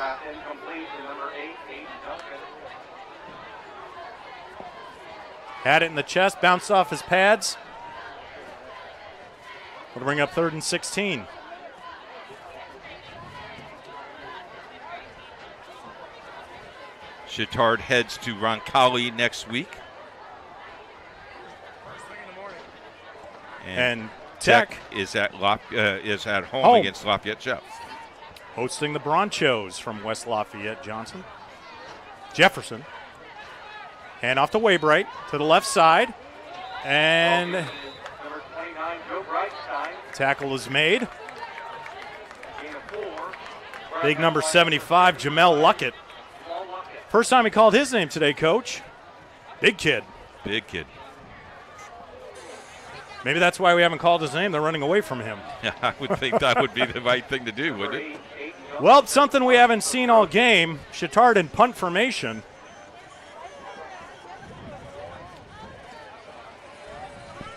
Had it in the chest, bounced off his pads. Will bring up 3rd and 16. Chatard heads to Roncalli next week. And Tech is at home against Lafayette Jeff. Hosting the Bronchos from West Lafayette Jefferson. Hand off to Waybright to the left side. And tackle is made. Big number 75, Jamel Luckett. First time he called his name today, Coach. Big kid. Big kid. Maybe that's why we haven't called his name. They're running away from him. Yeah, I would think that would be the right thing to do, wouldn't it? Well, it's something we haven't seen all game. Chatard in punt formation.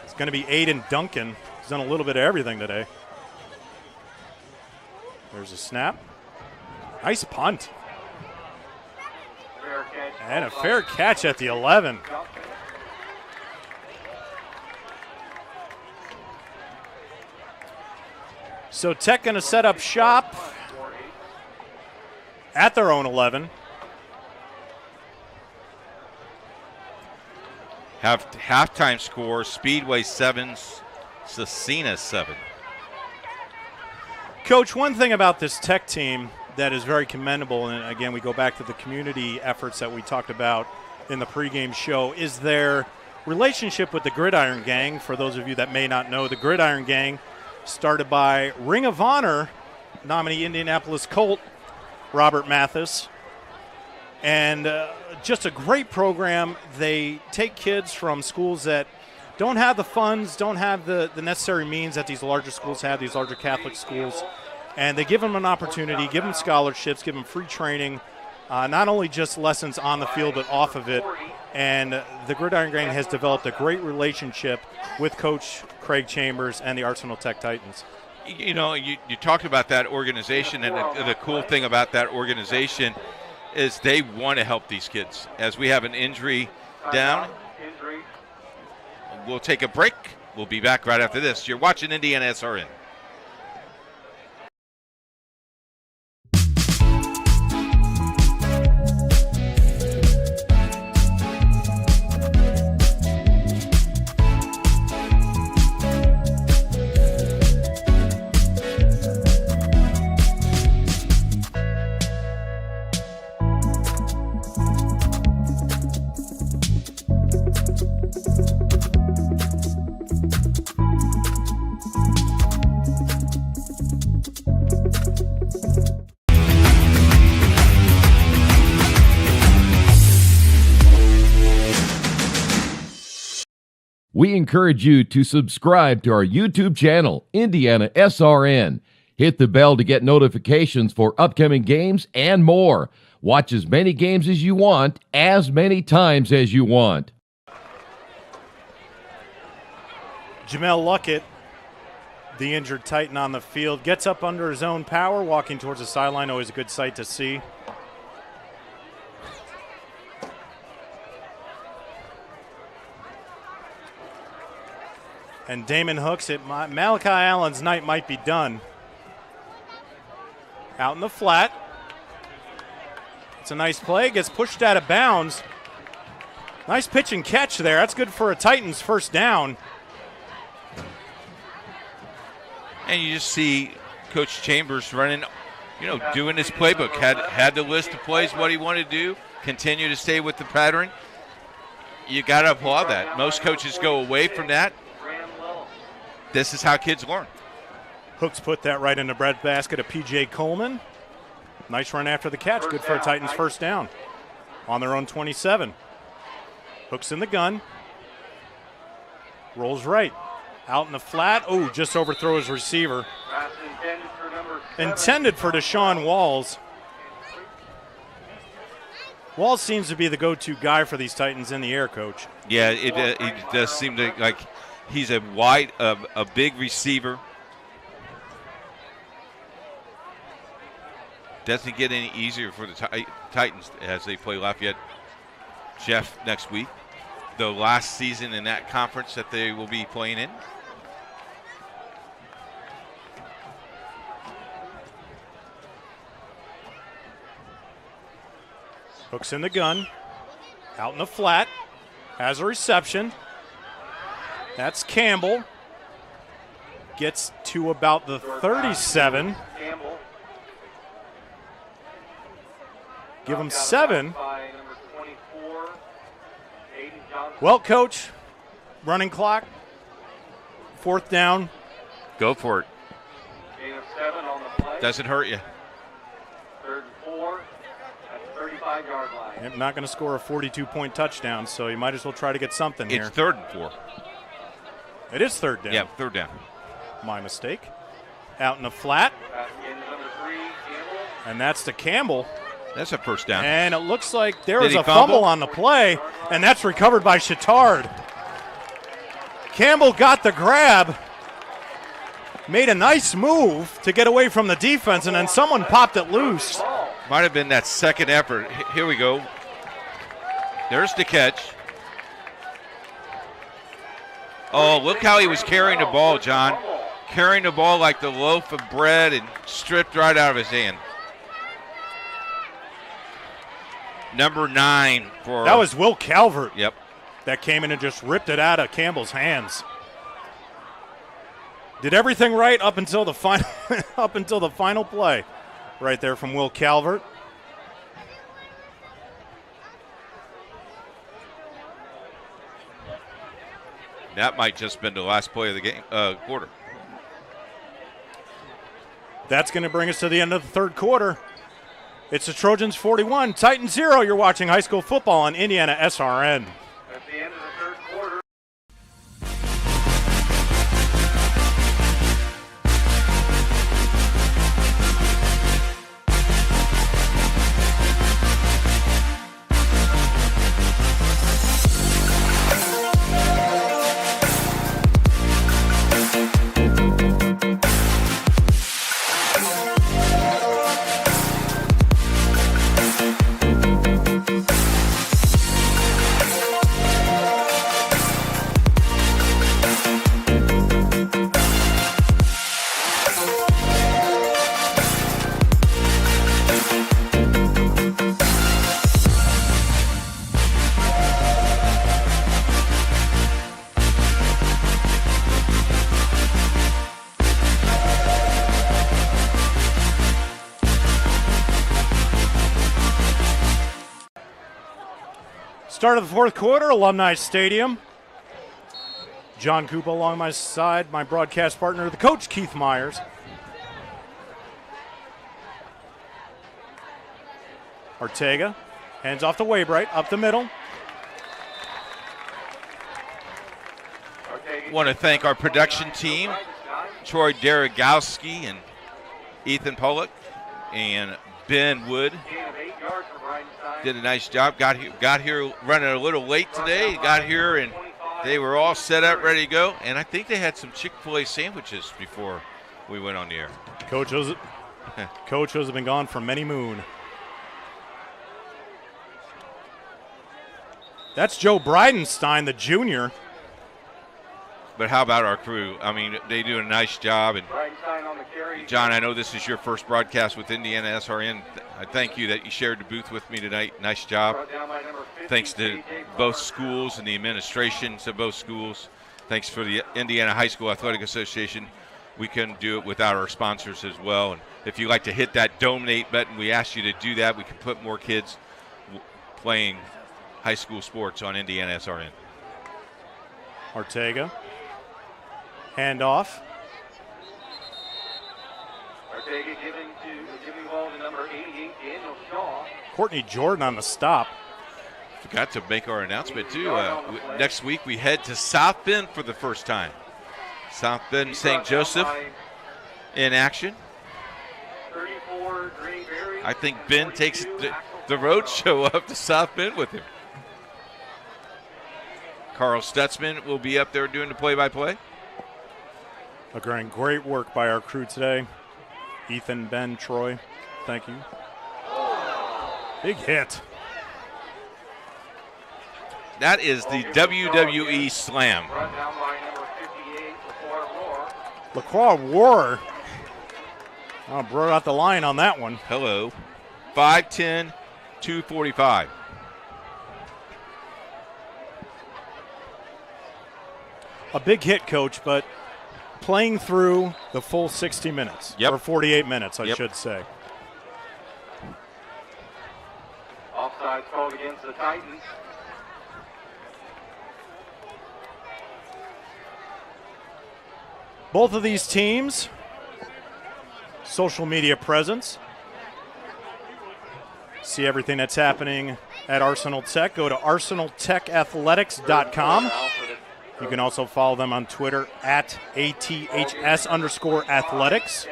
It's going to be Aiden Duncan. He's done a little bit of everything today. There's a snap. Nice punt. And a fair catch at the 11. So Tech going to set up shop at their own 11. Halftime score, Speedway 7, Cecina 7. Coach, one thing about this Tech team that is very commendable, and again, we go back to the community efforts that we talked about in the pregame show, is their relationship with the Gridiron Gang. For those of you that may not know, the Gridiron Gang started by Ring of Honor nominee Indianapolis Colt Robert Mathis, and just a great program. They take kids from schools that don't have the funds, don't have the necessary means that these larger schools have, these larger Catholic schools, and they give them an opportunity, give them scholarships, give them free training, not only just lessons on the field but off of it. And the Gridiron Gang has developed a great relationship with Coach Craig Chambers and the Arsenal Tech Titans. You know, you talked about that organization, and the cool thing about that organization is they want to help these kids. As we have an injury down, we'll take a break. We'll be back right after this. You're watching IndianaSRN. We encourage you to subscribe to our YouTube channel, IndianaSRN. Hit the bell to get notifications for upcoming games and more. Watch as many games as you want, as many times as you want. Jamel Luckett, the injured Titan on the field, gets up under his own power, walking towards the sideline. Always a good sight to see. And Damon Hooks, Malachi Allen's night might be done. Out in the flat. It's a nice play. Gets pushed out of bounds. Nice pitch and catch there. That's good for a Titans first down. And you just see Coach Chambers running doing his playbook. Had the list of plays, what he wanted to do, continue to stay with the pattern. You got to applaud that. Most coaches go away from that. This is how kids learn. Hooks put that right in the breadbasket of P.J. Coleman. Nice run after the catch. Good for a Titans first down on their own 27. Hooks in the gun. Rolls right. Out in the flat. Oh, just overthrow his receiver. Intended for Deshaun Walls. Walls seems to be the go-to guy for these Titans in the air, Coach. Yeah, it does seem like he's a big receiver. Doesn't get any easier for the Titans as they play Lafayette Jeff next week. The last season in that conference that they will be playing in. Hooks in the gun. Out in the flat. Has a reception. That's Campbell. Gets to about the 37. Give him 7. Well, Coach, running clock. 4th down. Go for it. Doesn't hurt you. 3rd and 4 at the 35-yard line. I'm not going to score a 42-point touchdown, so you might as well try to get something here. It's 3rd and 4. It is 3rd down. Yeah, 3rd down. My mistake. Out in the flat. And that's to Campbell. That's a first down. And it looks like there was a fumble on the play, and that's recovered by Chatard. Campbell got the grab, made a nice move to get away from the defense, and then someone popped it loose. Might have been that second effort. Here we go. There's the catch. Oh, look how he was carrying the ball, John. Carrying the ball like the loaf of bread and stripped right out of his hand. Number 9 for... That was Will Calvert. Yep. That came in and just ripped it out of Campbell's hands. Did everything right up until the final play. Right there from Will Calvert. That might just been the last play of the game quarter. That's going to bring us to the end of the 3rd quarter. It's the Trojans 41, Titans 0. You're watching high school football on IndianaSRN. At the end of the 3rd quarter. Start of the 4th quarter, Alumni Stadium. John Koopa along my side, my broadcast partner, the coach, Keith Myers. Ortega hands off to Waybright, up the middle. Want to thank our production team, Troy Daragowski and Ethan Pollock and Ben Wood. Did a nice job. Got here running a little late today. Got here and they were all set up, ready to go. And I think they had some Chick-fil-A sandwiches before we went on the air. Coach has been gone for many moon. That's Joe Bridenstine, the junior. But how about our crew? I mean, they do a nice job. And John, I know this is your first broadcast with IndianaSRN. I thank you that you shared the booth with me tonight. Nice job. Thanks to both schools and the administrations of both schools. Thanks for the Indiana High School Athletic Association we can do it without our sponsors as well. And if you like to hit that donate button, we ask you to do that. We can put more kids playing high school sports on IndianaSRN. Ortega. Handoff. Ortega giving ball to number 88, Daniel Shaw. Courtney Jordan on the stop. Forgot to make our announcement, too. Next week we head to South Bend for the first time. South Bend, St. Joseph in action. I think Ben takes the road show up to South Bend with him. Carl Stutzman will be up there doing the play-by-play. Again, great work by our crew today. Ethan, Ben, Troy, thank you. Big hit. That is the WWE Slam. LaCroix War. Oh, brought out the line on that one. Hello. 5'10", 245. A big hit, Coach, but playing through the full 60 minutes. Yep. Or 48 minutes, I should say. Offsides called against the Titans. Both of these teams, social media presence. See everything that's happening at Arsenal Tech. Go to arsenaltechathletics.com. You can also follow them on Twitter at ATHS_athletics.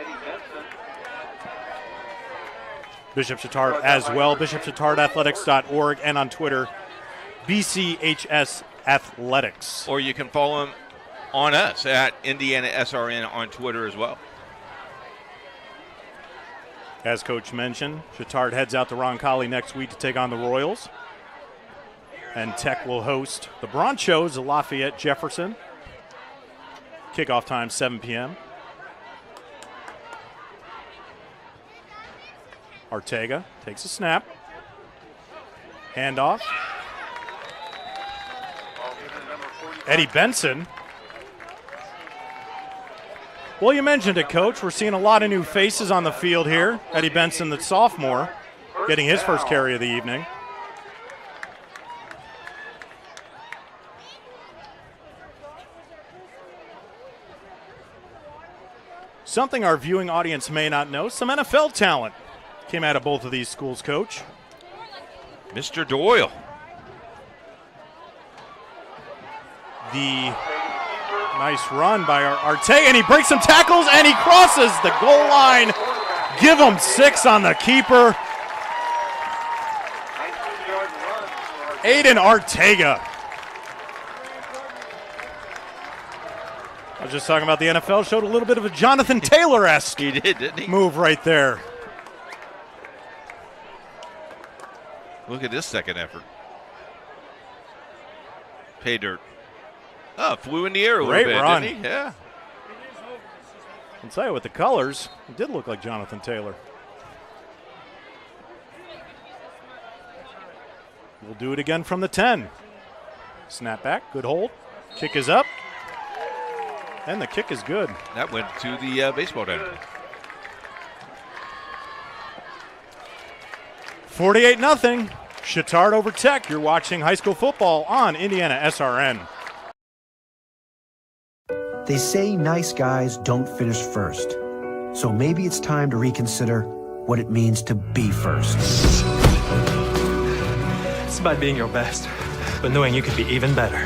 Bishop Chatard as well, bishopchatardathletics.org, and on Twitter, BCHS Athletics. Or you can follow them on us at IndianaSRN on Twitter as well. As Coach mentioned, Chatard heads out to Roncalli next week to take on the Royals. And Tech will host the Bronchos of Lafayette Jefferson. Kickoff time 7 p.m. Ortega takes a snap. Handoff. Eddie Benson. Well, you mentioned it, Coach. We're seeing a lot of new faces on the field here. Eddie Benson, the sophomore, getting his first carry of the evening. Something our viewing audience may not know, some NFL talent came out of both of these schools, Coach. Mr. Doyle. The nice run by Ortega, and he breaks some tackles, and he crosses the goal line. Give him 6 on the keeper. Aiden Ortega. I was just talking about the NFL, showed a little bit of a Jonathan Taylor-esque He did, didn't he? move right there. Look at this second effort. Pay dirt. Oh, flew in the air a little bit, run. didn't he? Yeah. I'll tell you, with the colors, it did look like Jonathan Taylor. We'll do it again from the 10. Snap back, good hold. Kick is up. And the kick is good. That went to the baseball diamond. 48-0. Chatard over Tech. You're watching high school football on IndianaSRN. They say nice guys don't finish first. So maybe it's time to reconsider what it means to be first. It's about being your best, but knowing you could be even better.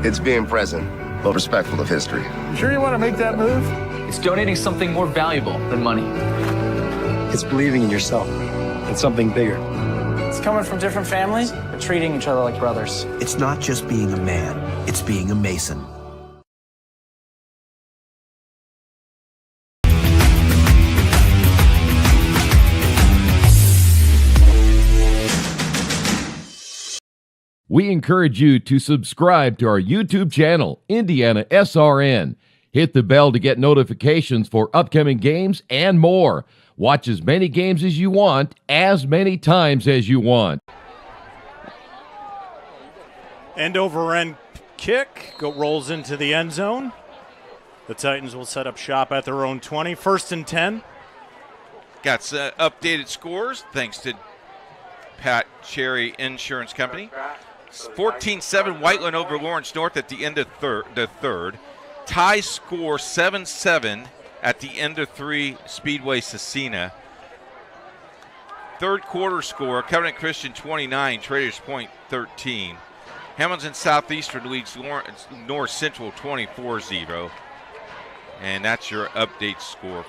It's being present, but respectful of history. You sure you want to make that move? It's donating something more valuable than money. It's believing in yourself and something bigger. It's coming from different families, but treating each other like brothers. It's not just being a man, it's being a Mason. We encourage you to subscribe to our YouTube channel, IndianaSRN. Hit the bell to get notifications for upcoming games and more. Watch as many games as you want, as many times as you want. End over end kick rolls into the end zone. The Titans will set up shop at their own 20. 1st and 10. Got updated scores thanks to Pat Cherry Insurance Company. 14-7 Whiteland over Lawrence North at the end of the third. Tie score 7-7 at the end of 3 Speedway Cecina. Third quarter score, Covenant Christian 29, Traders Point 13. Hamilton Southeastern leads North Central 24-0. And that's your update score.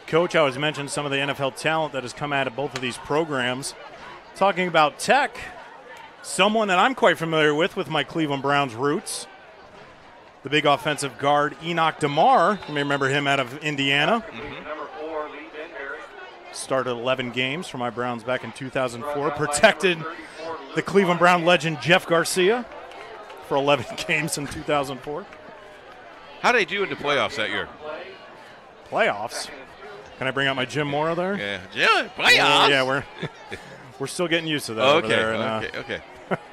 Coach, I was mentioning some of the NFL talent that has come out of both of these programs. Talking about Tech, someone that I'm quite familiar with my Cleveland Browns roots. The big offensive guard, Enoch DeMar. You may remember him out of Indiana. Started 11 games for my Browns back in 2004. Protected the Cleveland Brown legend Jeff Garcia for 11 games in 2004. How did they do in the playoffs that year? Playoffs? Can I bring out my Jim Mora there? Yeah, playoffs. Yeah, we're still getting used to that. Okay, over there okay.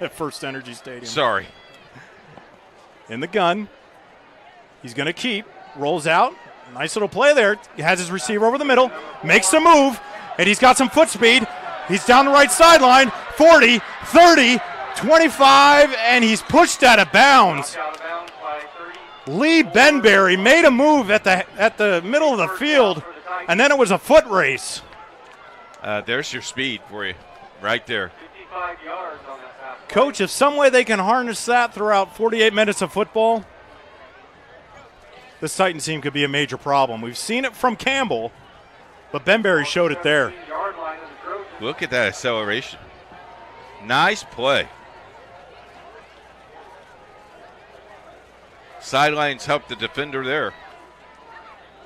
At First Energy Stadium. Sorry. In the gun. He's going to keep. Rolls out. Nice little play there. He has his receiver over the middle. Makes the move. And he's got some foot speed. He's down the right sideline. 40, 30, 25, and he's pushed out of bounds. Lee Benberry made a move at the middle of the field, and then it was a foot race. There's your speed for you right there. Coach, if some way they can harness that throughout 48 minutes of football, this Titan team could be a major problem. We've seen it from Campbell, but Benberry showed it there. Look at that acceleration. Nice play. Sidelines helped the defender there.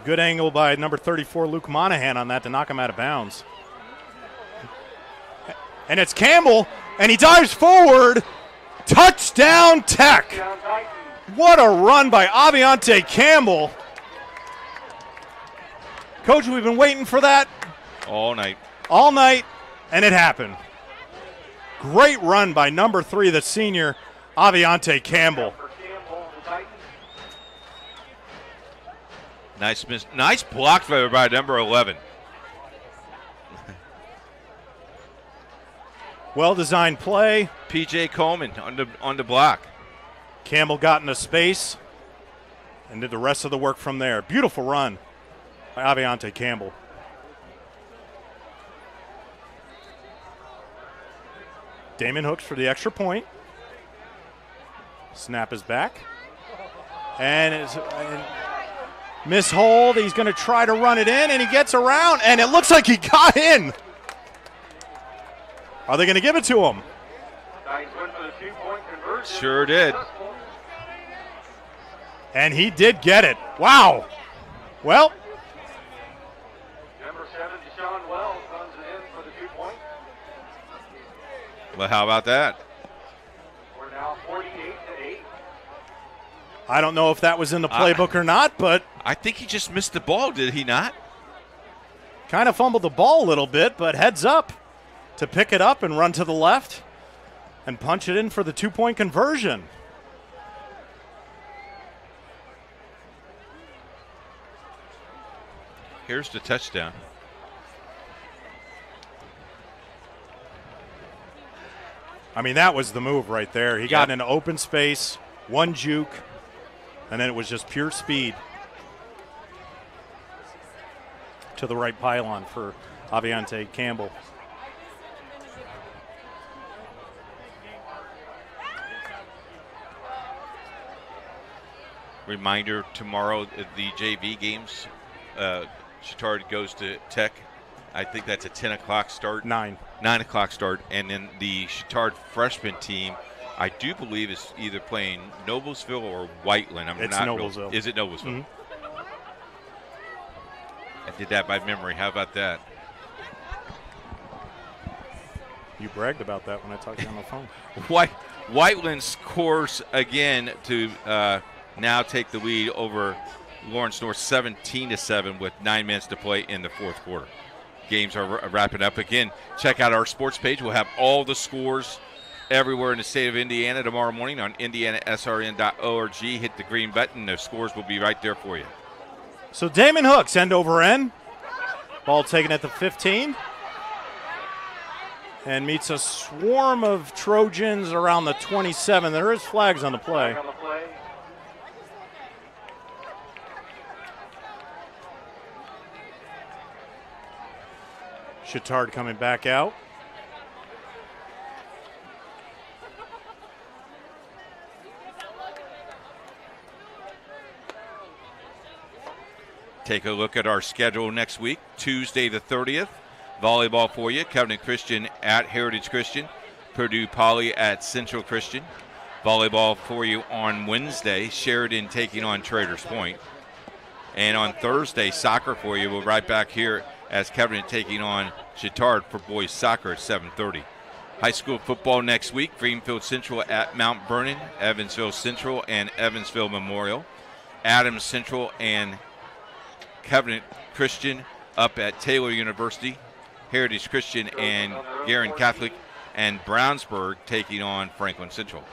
Good angle by number 34, Luke Monahan, on that to knock him out of bounds. And it's Campbell, and he dives forward. Touchdown, Tech. What a run by Aviante Campbell. Coach, we've been waiting for that. All night. All night, and it happened. Great run by number 3, the senior, Aviante Campbell. Nice block by number 11. Well-designed play. P.J. Coleman on the block. Campbell got into space and did the rest of the work from there. Beautiful run by Aviante Campbell. Damon Hooks for the extra point. Snap is back. And it's mishold. He's going to try to run it in, and he gets around, and it looks like he got in. Are they going to give it to him? Sure did. And he did get it. Wow. Well. Number 7, Deshaun Wells runs it in for the 2-point. Well, how about that? We're now 48-8. I don't know if that was in the playbook or not, but I think he just missed the ball, did he not? Kind of fumbled the ball a little bit, but heads up to pick it up and run to the left and punch it in for the 2-point conversion. Here's the touchdown. I mean, that was the move right there. He got into open space, one juke, and then it was just pure speed to the right pylon for Aviante Campbell. Reminder, tomorrow the JV games, Chatard goes to Tech. I think that's a 10 o'clock start. 9 o'clock start. And then the Chatard freshman team, I do believe, is either playing Noblesville or Whiteland. It's Noblesville. Is it Noblesville? Mm-hmm. I did that by memory. How about that? You bragged about that when I talked to you on the phone. Whiteland scores again to now take the lead over Lawrence North 17-7 with 9 minutes to play in the fourth quarter. Games are wrapping up. Again, check out our sports page. We'll have all the scores everywhere in the state of Indiana tomorrow morning on IndianaSRN.org. Hit the green button. The scores will be right there for you. So Damon Hooks, end over end. Ball taken at the 15. And meets a swarm of Trojans around the 27. There is flags on the play. Chatard coming back out. Take a look at our schedule next week. Tuesday the 30th, volleyball for you. Covenant Christian at Heritage Christian. Purdue Poly at Central Christian. Volleyball for you on Wednesday. Sheridan taking on Traders Point. And on Thursday, soccer for you. We're right back here as Covenant taking on Chatard for boys soccer at 7:30. High school football next week. Greenfield Central at Mount Vernon. Evansville Central and Evansville Memorial. Adams Central and Covenant Christian up at Taylor University. Heritage Christian and Guerin Catholic, and Brownsburg taking on Franklin Central.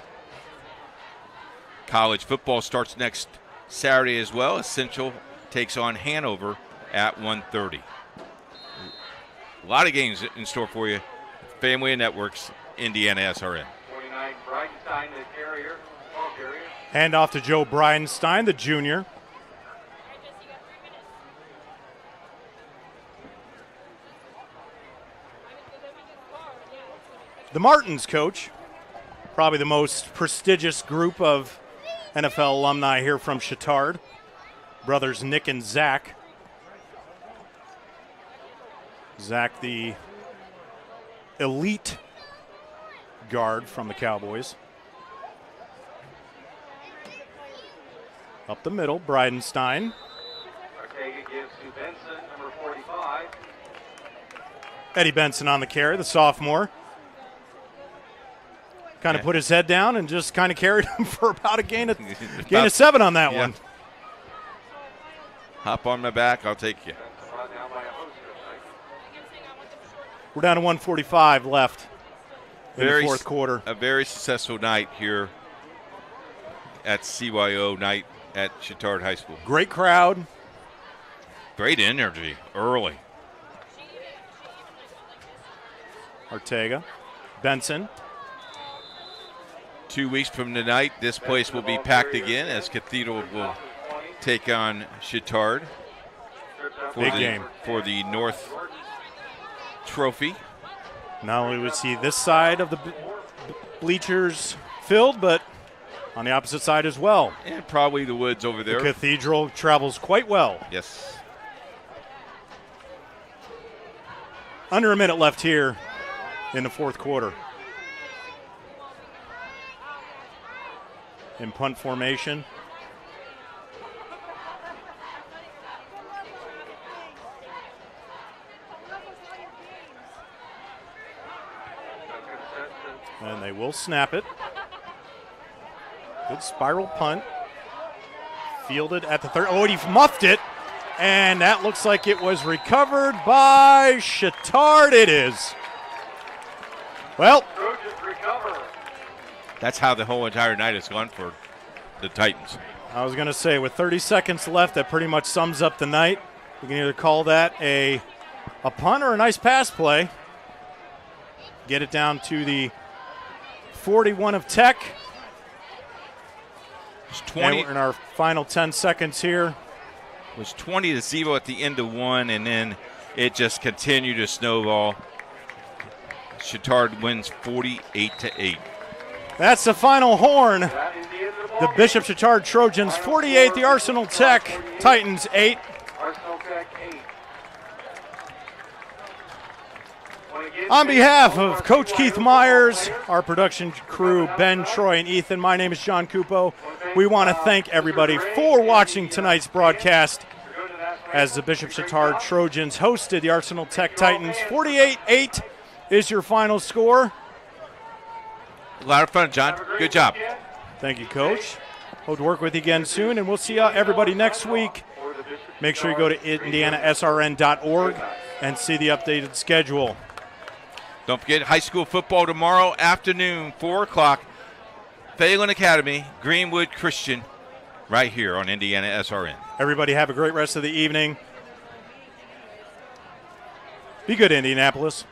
College football starts next Saturday as well, as Central takes on Hanover at 1:30. A lot of games in store for you. Family and Networks, Indiana SRN. 29, Bridenstine, the carrier. Ball carrier. Hand off to Joe Bridenstine, the junior. The Martins coach, probably the most prestigious group of NFL alumni here from Chatard. Brothers Nick and Zach. Zach, the elite guard from the Cowboys. Up the middle, Bridenstine. Ortega gives to Benson, number 45. Eddie Benson on the carry, the sophomore. Kind of put his head down and just kind of carried him for about a gain of 7 on that one. Hop on my back, I'll take you. We're down to 1:45 left in the fourth quarter. A very successful night here at CYO night at Chatard High School. Great crowd. Great energy early. Ortega. Benson. 2 weeks from tonight, this place will be packed again as Cathedral will take on Chatard for the North Trophy. Not only would see this side of the bleachers filled, but on the opposite side as well. And probably the woods over there. The Cathedral travels quite well. Yes. Under a minute left here in the fourth quarter. In punt formation. And they will snap it. Good spiral punt. Fielded at the third. Oh, he muffed it. And that looks like it was recovered by Chatard. It is. Well, that's how the whole entire night has gone for the Titans. I was going to say, with 30 seconds left, that pretty much sums up the night. You can either call that a punt or a nice pass play. Get it down to the 41 of Tech. It's 20. And we're in our final 10 seconds here. It was 20-0 at the end of one, and then it just continued to snowball. Chatard wins 48-8. That's the final horn. The Bishop Chatard Trojans 48, the Arsenal Tech Titans 8. On behalf of Coach Keith Myers, our production crew, Ben, Troy, and Ethan, my name is John Cupo. We want to thank everybody for watching tonight's broadcast as the Bishop Chatard Trojans hosted the Arsenal Tech Titans. 48-8 is your final score. A lot of fun, John. Good job. Thank you, Coach. Hope to work with you again soon, and we'll see everybody next week. Make sure you go to IndianaSRN.org and see the updated schedule. Don't forget high school football tomorrow afternoon, 4 o'clock. Phelan Academy, Greenwood Christian, right here on Indiana SRN. Everybody have a great rest of the evening. Be good, Indianapolis.